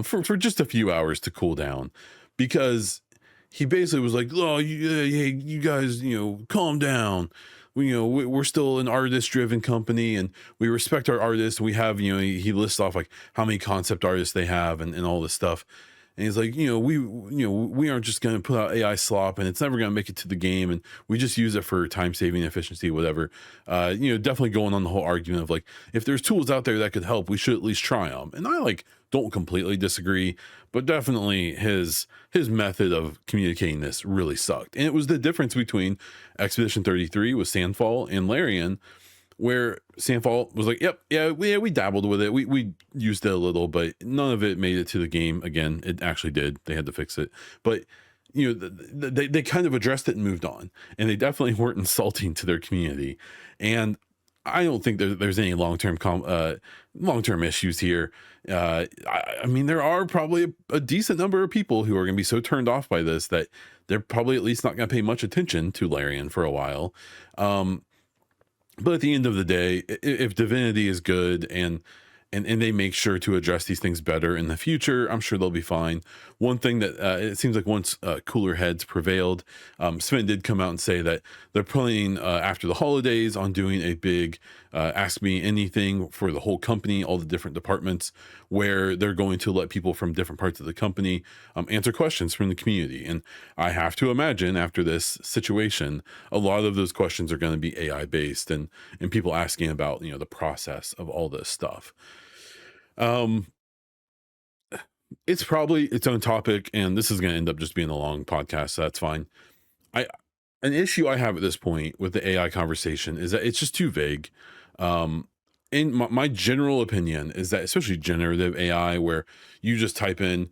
S1: for just a few hours to cool down, because he basically was like, oh, you guys, calm down. We're still an artist driven company, and we respect our artists. We have, he lists off like how many concept artists they have and all this stuff. And he's like, we aren't just going to put out AI slop and it's never going to make it to the game. And we just use it for time saving, efficiency, whatever. Definitely going on the whole argument of like, if there's tools out there that could help, we should at least try them. And I like don't completely disagree, but definitely his method of communicating this really sucked. And it was the difference between Expedition 33 with Sandfall and Larian, where Sandfall was like, yep, yeah, we dabbled with it. We used it a little, but none of it made it to the game. Again, it actually did. They had to fix it. But, they kind of addressed it and moved on. And they definitely weren't insulting to their community. And I don't think there's any long-term issues here. I mean, there are probably a decent number of people who are going to be so turned off by this that they're probably at least not going to pay much attention to Larian for a while. But at the end of the day, if Divinity is good and they make sure to address these things better in the future, I'm sure they'll be fine. One thing that it seems like once cooler heads prevailed, Sven did come out and say that they're planning after the holidays on doing a big Ask Me Anything for the whole company, all the different departments, where they're going to let people from different parts of the company answer questions from the community. And I have to imagine after this situation, a lot of those questions are going to be AI based and people asking about, the process of all this stuff. It's probably its own topic, and this is going to end up just being a long podcast, so that's fine. an issue I have at this point with the AI conversation is that it's just too vague. Um, and my general opinion is that, especially generative AI, where you just type in,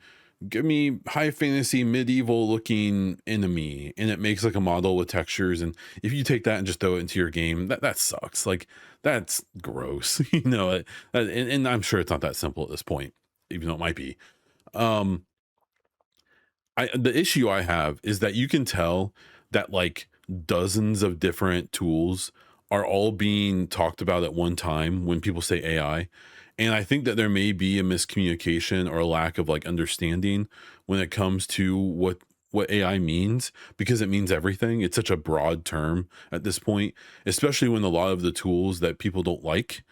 S1: give me high fantasy medieval looking enemy, and it makes like a model with textures. And if you take that and just throw it into your game, that sucks. Like, that's gross, and I'm sure it's not that simple at this point, even though it might be. Um, the issue I have is that you can tell that like dozens of different tools are all being talked about at one time when people say AI. And I think that there may be a miscommunication or a lack of like understanding when it comes to what AI means, because it means everything. It's such a broad term at this point, especially when a lot of the tools that people don't like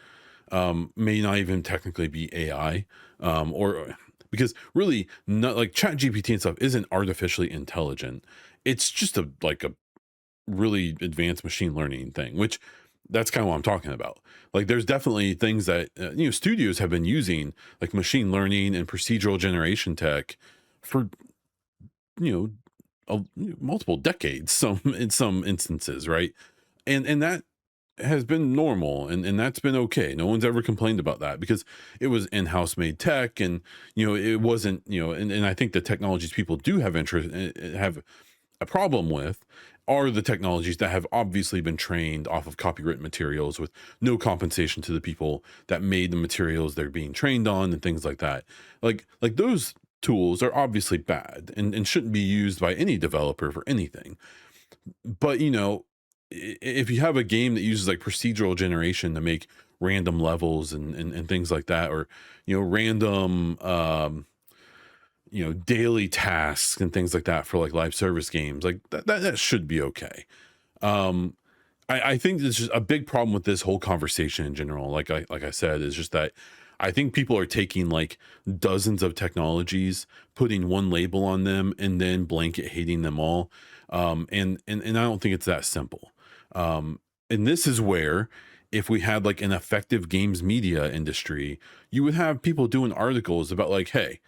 S1: may not even technically be AI, or because really not like chat GPT and stuff isn't artificially intelligent. It's just a really advanced machine learning thing, which that's kind of what I'm talking about. Like there's definitely things that studios have been using like machine learning and procedural generation tech for you know multiple decades, some in some instances, right? And that has been normal, and that's been okay. No one's ever complained about that because it was in-house made tech, and it wasn't, and I think the technologies people do have interest have a problem with are the technologies that have obviously been trained off of copyright materials with no compensation to the people that made the materials they're being trained on and things like that. Like those tools are obviously bad and shouldn't be used by any developer for anything. But if you have a game that uses like procedural generation to make random levels and things like that, or random daily tasks and things like that for like live service games, like that should be okay. um I think there's just a big problem with this whole conversation in general. Like I said, is just that I think people are taking like dozens of technologies, putting one label on them, and then blanket hating them all. And I don't think it's that simple. And this is where, if we had like an effective games media industry, you would have people doing articles about like, hey,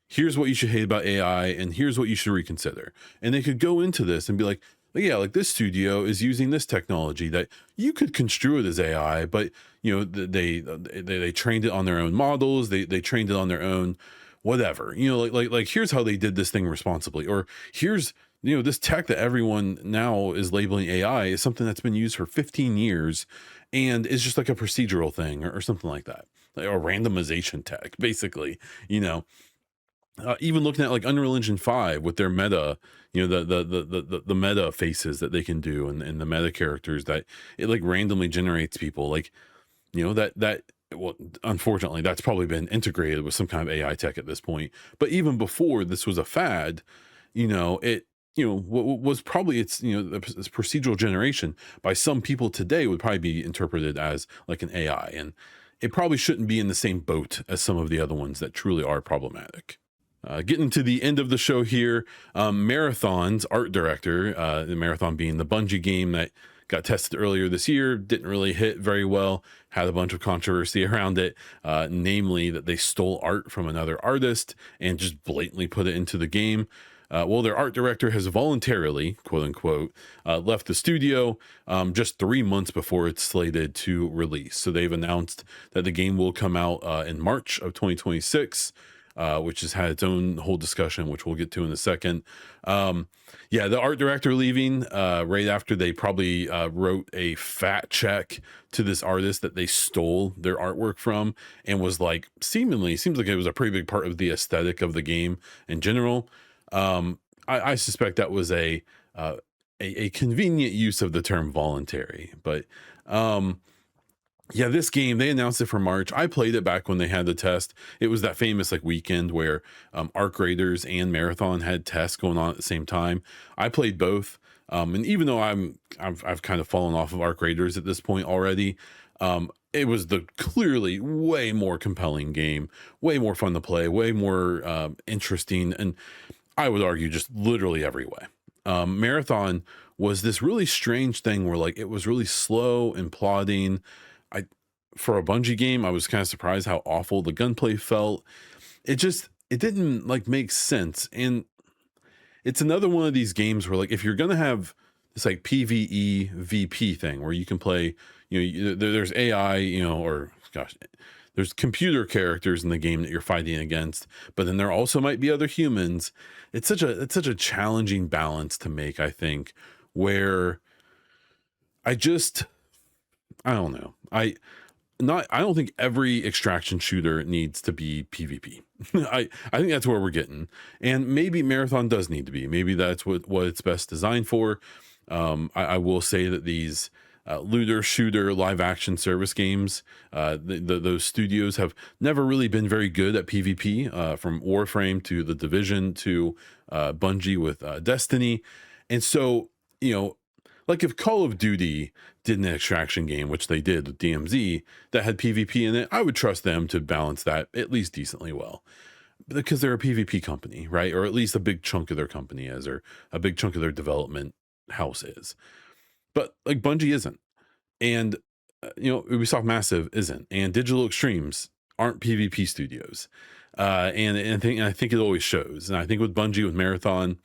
S1: here's what you should hate about AI, and here's what you should reconsider. And they could go into this and be like, yeah, like this studio is using this technology that you could construe it as AI, but they trained it on their own models, they trained it on their own whatever. Like here's how they did this thing responsibly, or here's this tech that everyone now is labeling AI is something that's been used for 15 years and is just like a procedural thing, or something like that, like a randomization tech, basically. Even looking at like Unreal Engine 5 with their meta, the meta faces that they can do, and the meta characters that it like randomly generates people, like that well, unfortunately that's probably been integrated with some kind of AI tech at this point. But even before this was a fad, it what was probably it's this procedural generation by some people today would probably be interpreted as like an AI, and it probably shouldn't be in the same boat as some of the other ones that truly are problematic. Getting to the end of the show here, Marathon's art director, the Marathon being the Bungie game that got tested earlier this year, didn't really hit very well, had a bunch of controversy around it, namely that they stole art from another artist and just blatantly put it into the game. Well, their art director has voluntarily, quote unquote, left the studio just 3 months before it's slated to release. So they've announced that the game will come out in March of 2026. Which has had its own whole discussion, which we'll get to in a second. Yeah, the art director leaving right after they probably wrote a fat check to this artist that they stole their artwork from, and was like seems like it was a pretty big part of the aesthetic of the game in general. I suspect that was a convenient use of the term voluntary, but yeah, this game, they announced it for March. I played it back when they had the test. It was that famous like weekend where Arc Raiders and Marathon had tests going on at the same time. I played both, and even though I've kind of fallen off of Arc Raiders at this point already, it was the clearly way more compelling game, way more fun to play, way more interesting, and I would argue just literally every way. Marathon was this really strange thing where like it was really slow and plodding. I For a Bungie game, I was kind of surprised how awful the gunplay felt. It didn't like make sense. And it's another one of these games where like if you're gonna have this like PvE VP thing where you can play, there's AI, or gosh, there's computer characters in the game that you're fighting against, but then there also might be other humans. It's such a challenging balance to make, I think, where I just I don't know. I don't think every extraction shooter needs to be PvP. I think that's where we're getting. And maybe Marathon does need to be. Maybe that's what it's best designed for. I will say that these looter shooter live action service games, those studios have never really been very good at PvP, from Warframe to The Division to Bungie with Destiny. And so, like if Call of Duty did an extraction game, which they did with DMZ, that had PvP in it, I would trust them to balance that at least decently well, because they're a PvP company, right? Or at least a big chunk of their company is, or a big chunk of their development house is. But like Bungie isn't, and Ubisoft Massive isn't, and Digital Extremes aren't PvP studios, and I think it always shows. And I think with Bungie, with Marathon,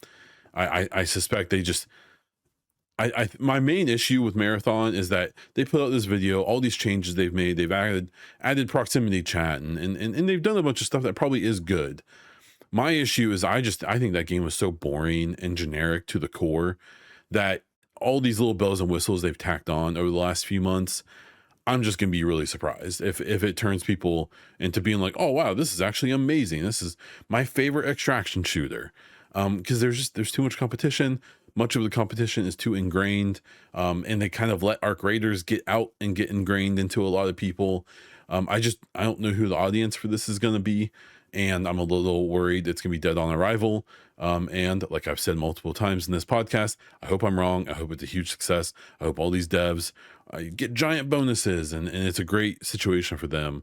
S1: I suspect they just. My main issue with Marathon is that they put out this video, all these changes they've made, they've added proximity chat, and they've done a bunch of stuff that probably is good. My issue is I think that game was so boring and generic to the core that all these little bells and whistles they've tacked on over the last few months, I'm just gonna be really surprised if it turns people into being like, oh wow, this is actually amazing. This is my favorite extraction shooter. Because there's too much competition. Much of the competition is too ingrained, and they kind of let Arc Raiders get out and get ingrained into a lot of people. I don't know who the audience for this is going to be, and I'm a little worried it's going to be dead on arrival. And like I've said multiple times in this podcast, I hope I'm wrong. I hope it's a huge success. I hope all these devs get giant bonuses, and it's a great situation for them.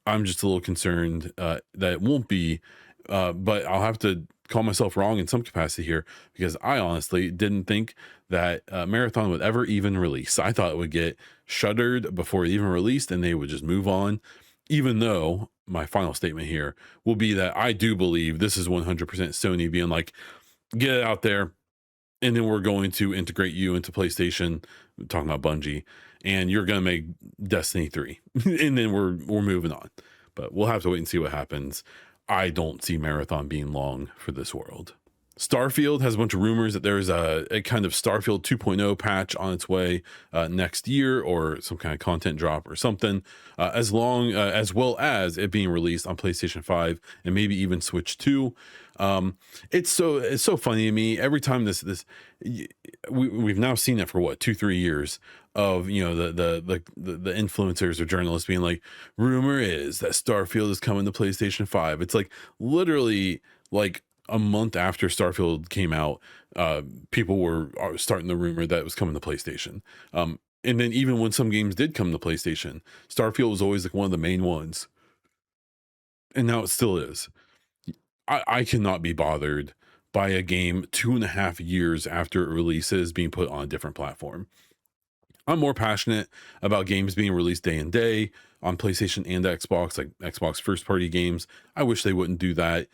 S1: I'm just a little concerned that it won't be, but I'll have to call myself wrong in some capacity here, because I honestly didn't think that Marathon would ever even release. I thought it would get shuttered before it even released and they would just move on, even though my final statement here will be that I do believe this is 100% Sony being like, get it out there, and then we're going to integrate you into PlayStation, talking about Bungie, and you're going to make Destiny 3 and then we're moving on. But we'll have to wait and see what happens. I don't see Marathon being long for this world. Starfield has a bunch of rumors that there's a kind of Starfield 2.0 patch on its way next year, or some kind of content drop or something, as well as it being released on PlayStation 5 and maybe even Switch 2. It's so funny to me every time we've now seen it for what, 2-3 years of the influencers or journalists being like, rumor is that Starfield is coming to PlayStation 5. It's like literally like a month after Starfield came out, people were starting the rumor that it was coming to PlayStation. And then even when some games did come to PlayStation, Starfield was always like one of the main ones, and now it still is. I cannot be bothered by a game 2.5 years after it releases being put on a different platform. I'm more passionate about games being released day and day on PlayStation and Xbox, like Xbox first party games. I wish they wouldn't do that.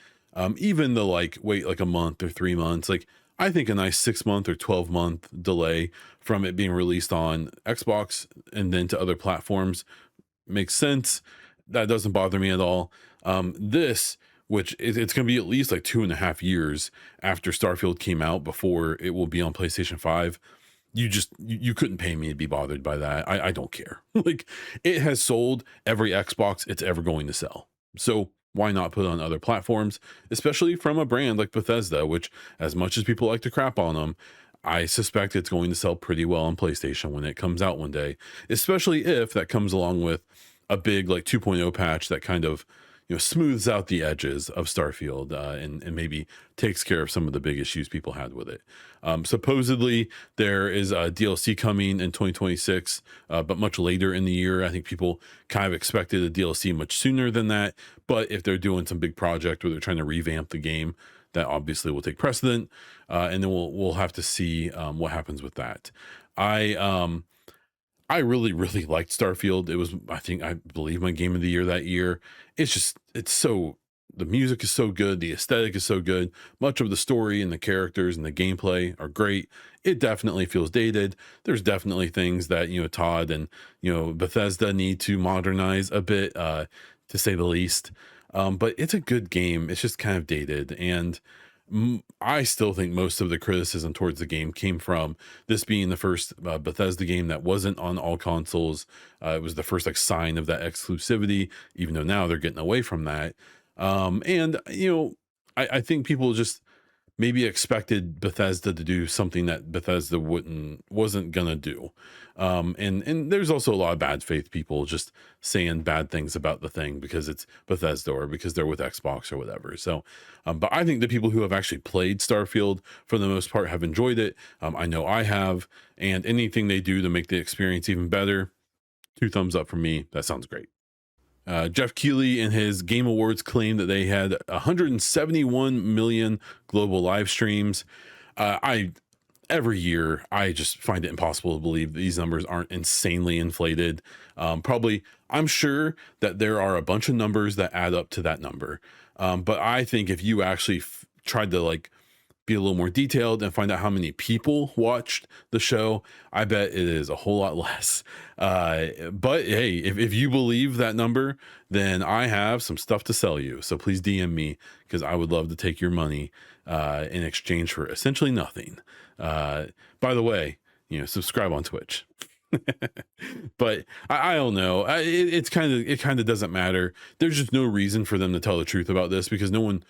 S1: Even the wait like a month or 3 months, like I think a nice 6-month or 12-month delay from it being released on Xbox and then to other platforms makes sense. That doesn't bother me at all. Which it's going to be at least like 2.5 years after Starfield came out before it will be on PlayStation 5. You couldn't pay me to be bothered by that. I don't care. Like, it has sold every Xbox it's ever going to sell. So why not put it on other platforms, especially from a brand like Bethesda, which, as much as people like to crap on them, I suspect it's going to sell pretty well on PlayStation when it comes out one day, especially if that comes along with a big 2.0 patch that kind of smooths out the edges of Starfield, and maybe takes care of some of the big issues people had with it. Supposedly there is a DLC coming in 2026, but much later in the year. I think people kind of expected a DLC much sooner than that, but if they're doing some big project where they're trying to revamp the game, that obviously will take precedent, and then we'll have to see what happens with that. I really, really liked Starfield. It was, I believe, my game of the year that year. The music is so good. The aesthetic is so good. Much of the story and the characters and the gameplay are great. it definitely feels dated. There's definitely things that, Todd and, Bethesda need to modernize a bit, to say the least. But it's a good game. It's just kind of dated. And I still think most of the criticism towards the game came from this being the first Bethesda game that wasn't on all consoles. It was the first like sign of that exclusivity, even though now they're getting away from that. And I think people just maybe expected Bethesda to do something that Bethesda wasn't gonna do. And there's also a lot of bad faith people just saying bad things about the thing because it's Bethesda or because they're with Xbox or whatever. So, but I think the people who have actually played Starfield for the most part have enjoyed it. I know I have, and anything they do to make the experience even better, 2 thumbs up from me. That sounds great. Jeff Keighley in his Game Awards claimed that they had 171 million global live streams. I Every year I just find it impossible to believe these numbers aren't insanely inflated. I'm sure that there are a bunch of numbers that add up to that number. But I think if you actually tried to like be a little more detailed and find out how many people watched the show, I bet it is a whole lot less. But hey, if you believe that number, then I have some stuff to sell you. So please DM me because I would love to take your money in exchange for essentially nothing. By the way, subscribe on Twitch. But I don't know. It kind of doesn't matter. There's just no reason for them to tell the truth about this because no one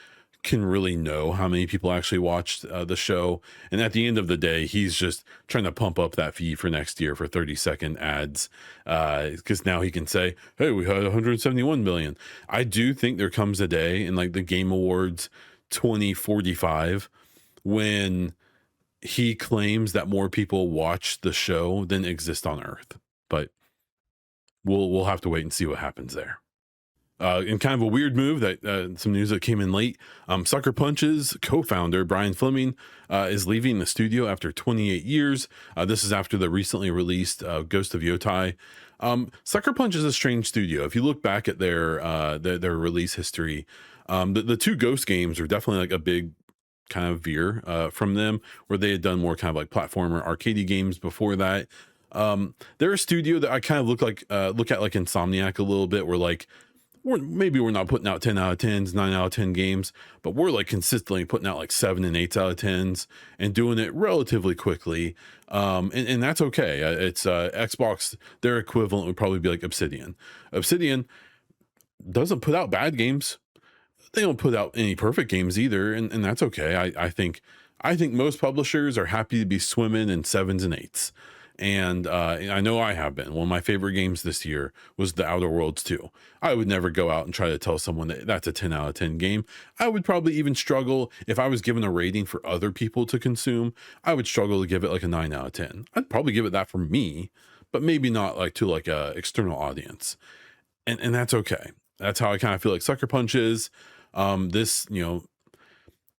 S1: can really know how many people actually watched the show. And at the end of the day, he's just trying to pump up that feed for next year for 30-second ads. Because now he can say, hey, we had 171 million. I do think there comes a day in like the Game Awards 2045 when he claims that more people watch the show than exist on Earth. But we'll have to wait and see what happens there. In kind of a weird move that some news that came in late, Sucker Punch's co-founder Brian Fleming is leaving the studio after 28 years. This is after the recently released Ghost of Yotai. Sucker Punch is a strange studio. If you look back at their release history, the two Ghost games are definitely like a big kind of veer from them, where they had done more kind of like platformer arcadey games before that. They're a studio that I kind of look at like Insomniac a little bit, where like we're not putting out 10 out of 10s, 9 out of 10 games, but we're like consistently putting out like 7 and 8 out of 10s and doing it relatively quickly. And that's okay. It's Xbox, their equivalent would probably be like Obsidian. Obsidian doesn't put out bad games. They don't put out any perfect games either, and that's okay. I think most publishers are happy to be swimming in 7s and 8s. And I know I have been. One of my favorite games this year was The Outer Worlds 2. I would never go out and try to tell someone that that's a 10 out of 10 game. I would probably even struggle if I was given a rating for other people to consume. I would struggle to give it like a 9 out of 10. I'd probably give it that for me, but maybe not like to like a external audience. And that's okay. That's how I kind of feel like Sucker Punch is. This,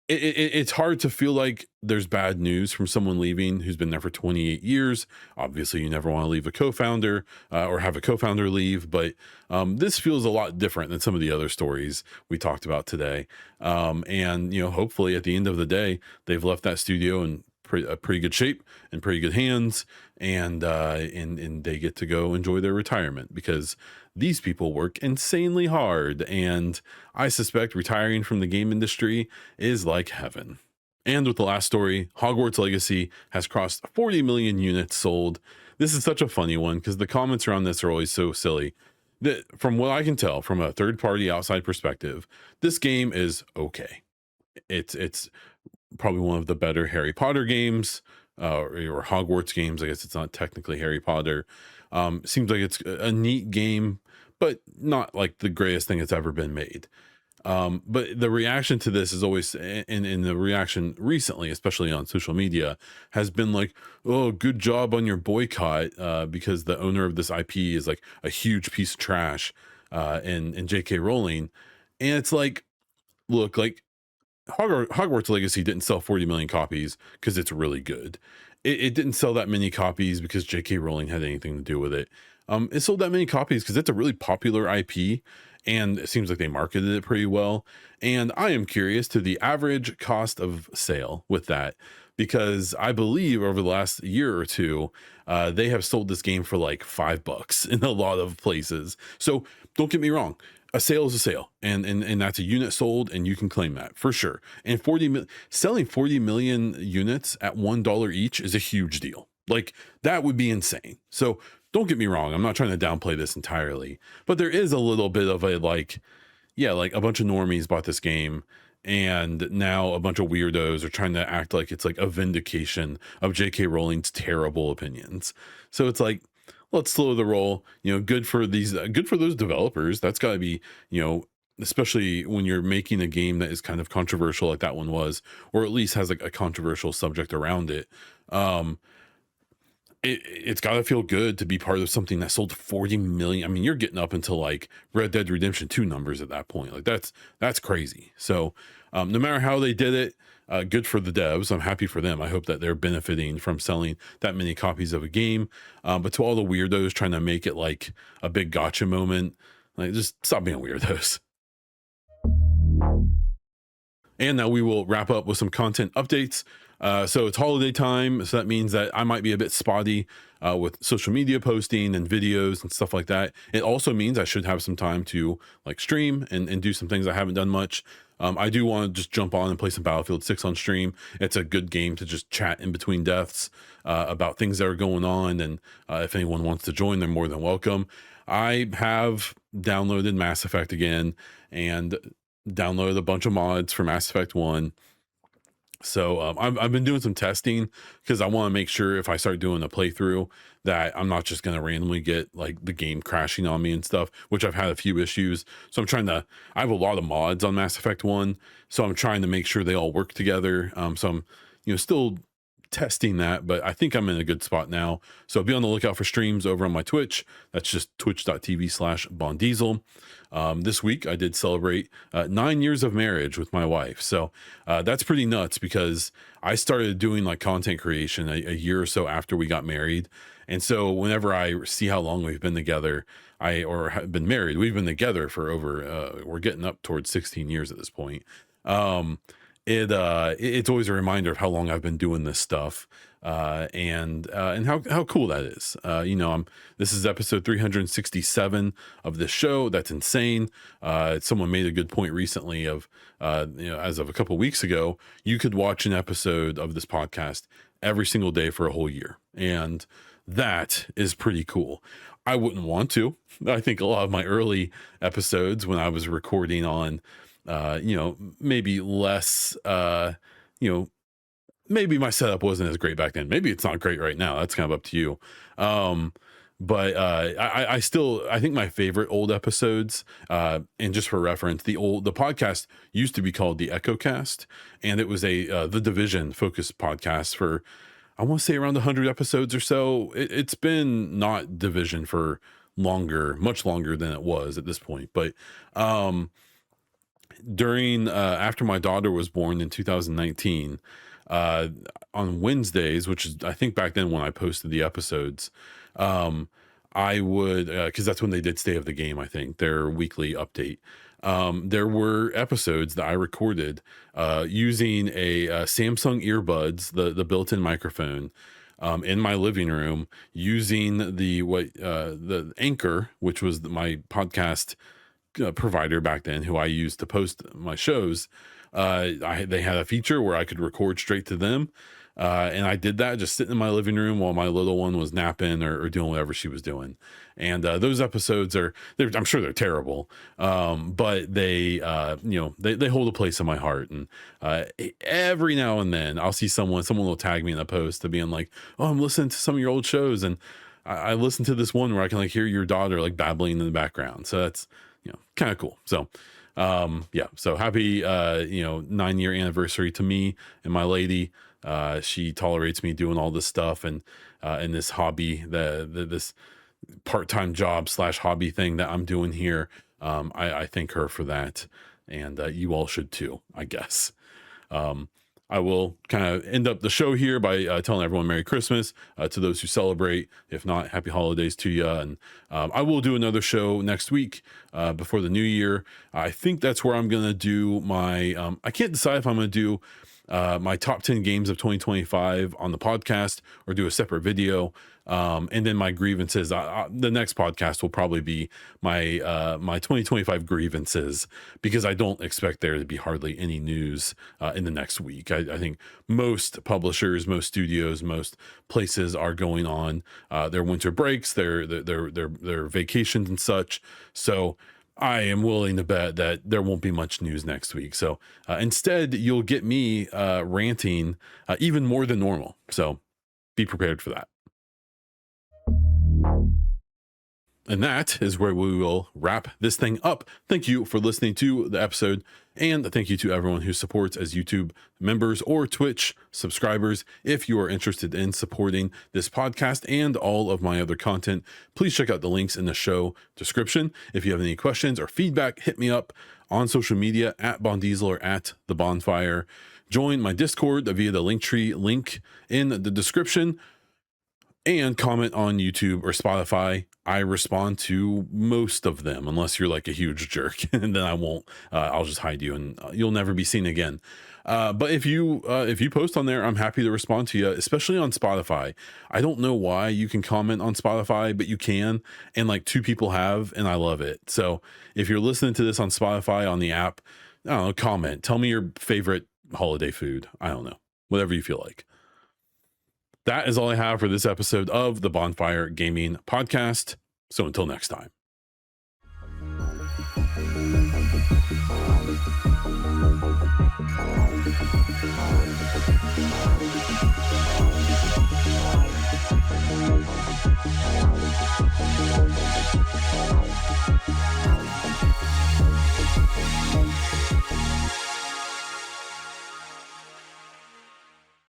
S1: it's hard to feel like there's bad news from someone leaving who's been there for 28 years. Obviously, you never want to leave a co-founder or have a co-founder leave, but this feels a lot different than some of the other stories we talked about today. And hopefully at the end of the day, they've left that studio in pretty good shape and pretty good hands, and they get to go enjoy their retirement, because these people work insanely hard, and I suspect retiring from the game industry is like heaven. And with the last story, Hogwarts Legacy has crossed 40 million units sold. This is such a funny one because the comments around this are always so silly. From what I can tell from a third-party outside perspective, this game is okay. It's probably one of the better Harry Potter games, or Hogwarts games. I guess it's not technically Harry Potter. Seems like it's a neat game, but not like the greatest thing that's ever been made. But the reaction to this is always, in the reaction recently, especially on social media, has been like, oh, good job on your boycott, because the owner of this IP is like a huge piece of trash, and J.K. Rowling. And it's like, look, like Hogwarts Legacy didn't sell 40 million copies because it's really good. It didn't sell that many copies because J.K. Rowling had anything to do with it. It sold that many copies because it's a really popular IP, and it seems like they marketed it pretty well. And I am curious to the average cost of sale with that, because I believe over the last year or two, they have sold this game for like $5 in a lot of places. So don't get me wrong, a sale is a sale, and that's a unit sold, and you can claim that for sure. And selling 40 million units at $1 each is a huge deal. Like, that would be insane. So don't get me wrong, I'm not trying to downplay this entirely, but there is a little bit of a like, yeah, like a bunch of normies bought this game, and now a bunch of weirdos are trying to act like it's like a vindication of J.K. Rowling's terrible opinions. So it's like, let's slow the roll. Good for good for those developers. That's got to be, especially when you're making a game that is kind of controversial like that one was, or at least has like a controversial subject around it. It's got to feel good to be part of something that sold 40 million. I mean, you're getting up into like Red Dead Redemption 2 numbers at that point. Like, that's crazy. So no matter how they did it, good for the devs. I'm happy for them. I hope that they're benefiting from selling that many copies of a game. But to all the weirdos trying to make it like a big gotcha moment, like, just stop being weirdos. And now we will wrap up with some content updates. So it's holiday time, so that means that I might be a bit spotty with social media posting and videos and stuff like that. It also means I should have some time to like stream and do some things I haven't done much. I do want to just jump on and play some Battlefield 6 on stream. It's a good game to just chat in between deaths about things that are going on, and if anyone wants to join, they're more than welcome. I have downloaded Mass Effect again and downloaded a bunch of mods for Mass Effect 1. So I've been doing some testing because I want to make sure if I start doing a playthrough that I'm not just going to randomly get like the game crashing on me and stuff, which I've had a few issues. So I have a lot of mods on Mass Effect 1. So I'm trying to make sure they all work together. So I'm, still testing that, but I think I'm in a good spot now. So be on the lookout for streams over on my Twitch. That's just twitch.tv/BonDiesel. This week I did celebrate 9 years of marriage with my wife. So that's pretty nuts because I started doing like content creation a year or so after we got married. And so whenever I see how long we've been together, or have been married, we've been together for over, we're getting up towards 16 years at this point. It's always a reminder of how long I've been doing this stuff, and how cool that is. This is episode 367 of this show. That's insane. Someone made a good point recently of, as of a couple weeks ago, you could watch an episode of this podcast every single day for a whole year, and that is pretty cool. I wouldn't want to. I think a lot of my early episodes when I was recording on maybe less, maybe my setup wasn't as great back then. Maybe it's not great right now. That's kind of up to you. But I think my favorite old episodes, and just for reference, the podcast used to be called the Echo Cast, and it was the Division focused podcast for, I want to say, around 100 episodes or so. It's been not Division for much longer than it was at this point. But during after my daughter was born in 2019, on Wednesdays, which is I think back then when I posted the episodes, I would, because that's when they did State of the Game, I think their weekly update. There were episodes that I recorded using a Samsung earbuds, the built-in microphone, in my living room, using the Anchor, which was my podcast provider back then, who I used to post my shows. They had a feature where I could record straight to them, and I did that just sitting in my living room while my little one was napping or doing whatever she was doing. And those episodes I'm sure they're terrible, but they hold a place in my heart. And every now and then I'll see someone will tag me in a post to being like, "Oh, I'm listening to some of your old shows, and I listened to this one where I can like hear your daughter like babbling in the background." So that's kind of cool. So so happy 9-year anniversary to me and my lady. She tolerates me doing all this stuff and this hobby, this part-time job / hobby thing that I'm doing here. I thank her for that, and you all should too, I guess. I will kind of end up the show here by telling everyone Merry Christmas to those who celebrate. If not, Happy Holidays to you. And I will do another show next week before the new year. I think that's where I'm going to do my, I can't decide if I'm going to do my top 10 games of 2025 on the podcast, or do a separate video. And then my grievances, the next podcast will probably be my 2025 grievances, because I don't expect there to be hardly any news in the next week. I think most publishers, most studios, most places are going on their winter breaks, their vacations and such. So I am willing to bet that there won't be much news next week. So instead, you'll get me ranting even more than normal. So be prepared for that. And that is where we will wrap this thing up. Thank you for listening to the episode, and thank you to everyone who supports as YouTube members or Twitch subscribers. If you are interested in supporting this podcast and all of my other content, please check out the links in the show description. If you have any questions or feedback, hit me up on social media at Bondiesel or at the Baunfire. Join my Discord via the Linktree link in the description, and comment on YouTube or Spotify. I respond to most of them, unless you're like a huge jerk, and then I won't. I'll just hide you, and you'll never be seen again. But if you post on there, I'm happy to respond to you, especially on Spotify. I don't know why you can comment on Spotify, but you can, and like 2 people have, and I love it. So if you're listening to this on Spotify on the app, I don't know, comment. Tell me your favorite holiday food. I don't know, whatever you feel like. That is all I have for this episode of the Baunfire Gaming Podcast. So until next time.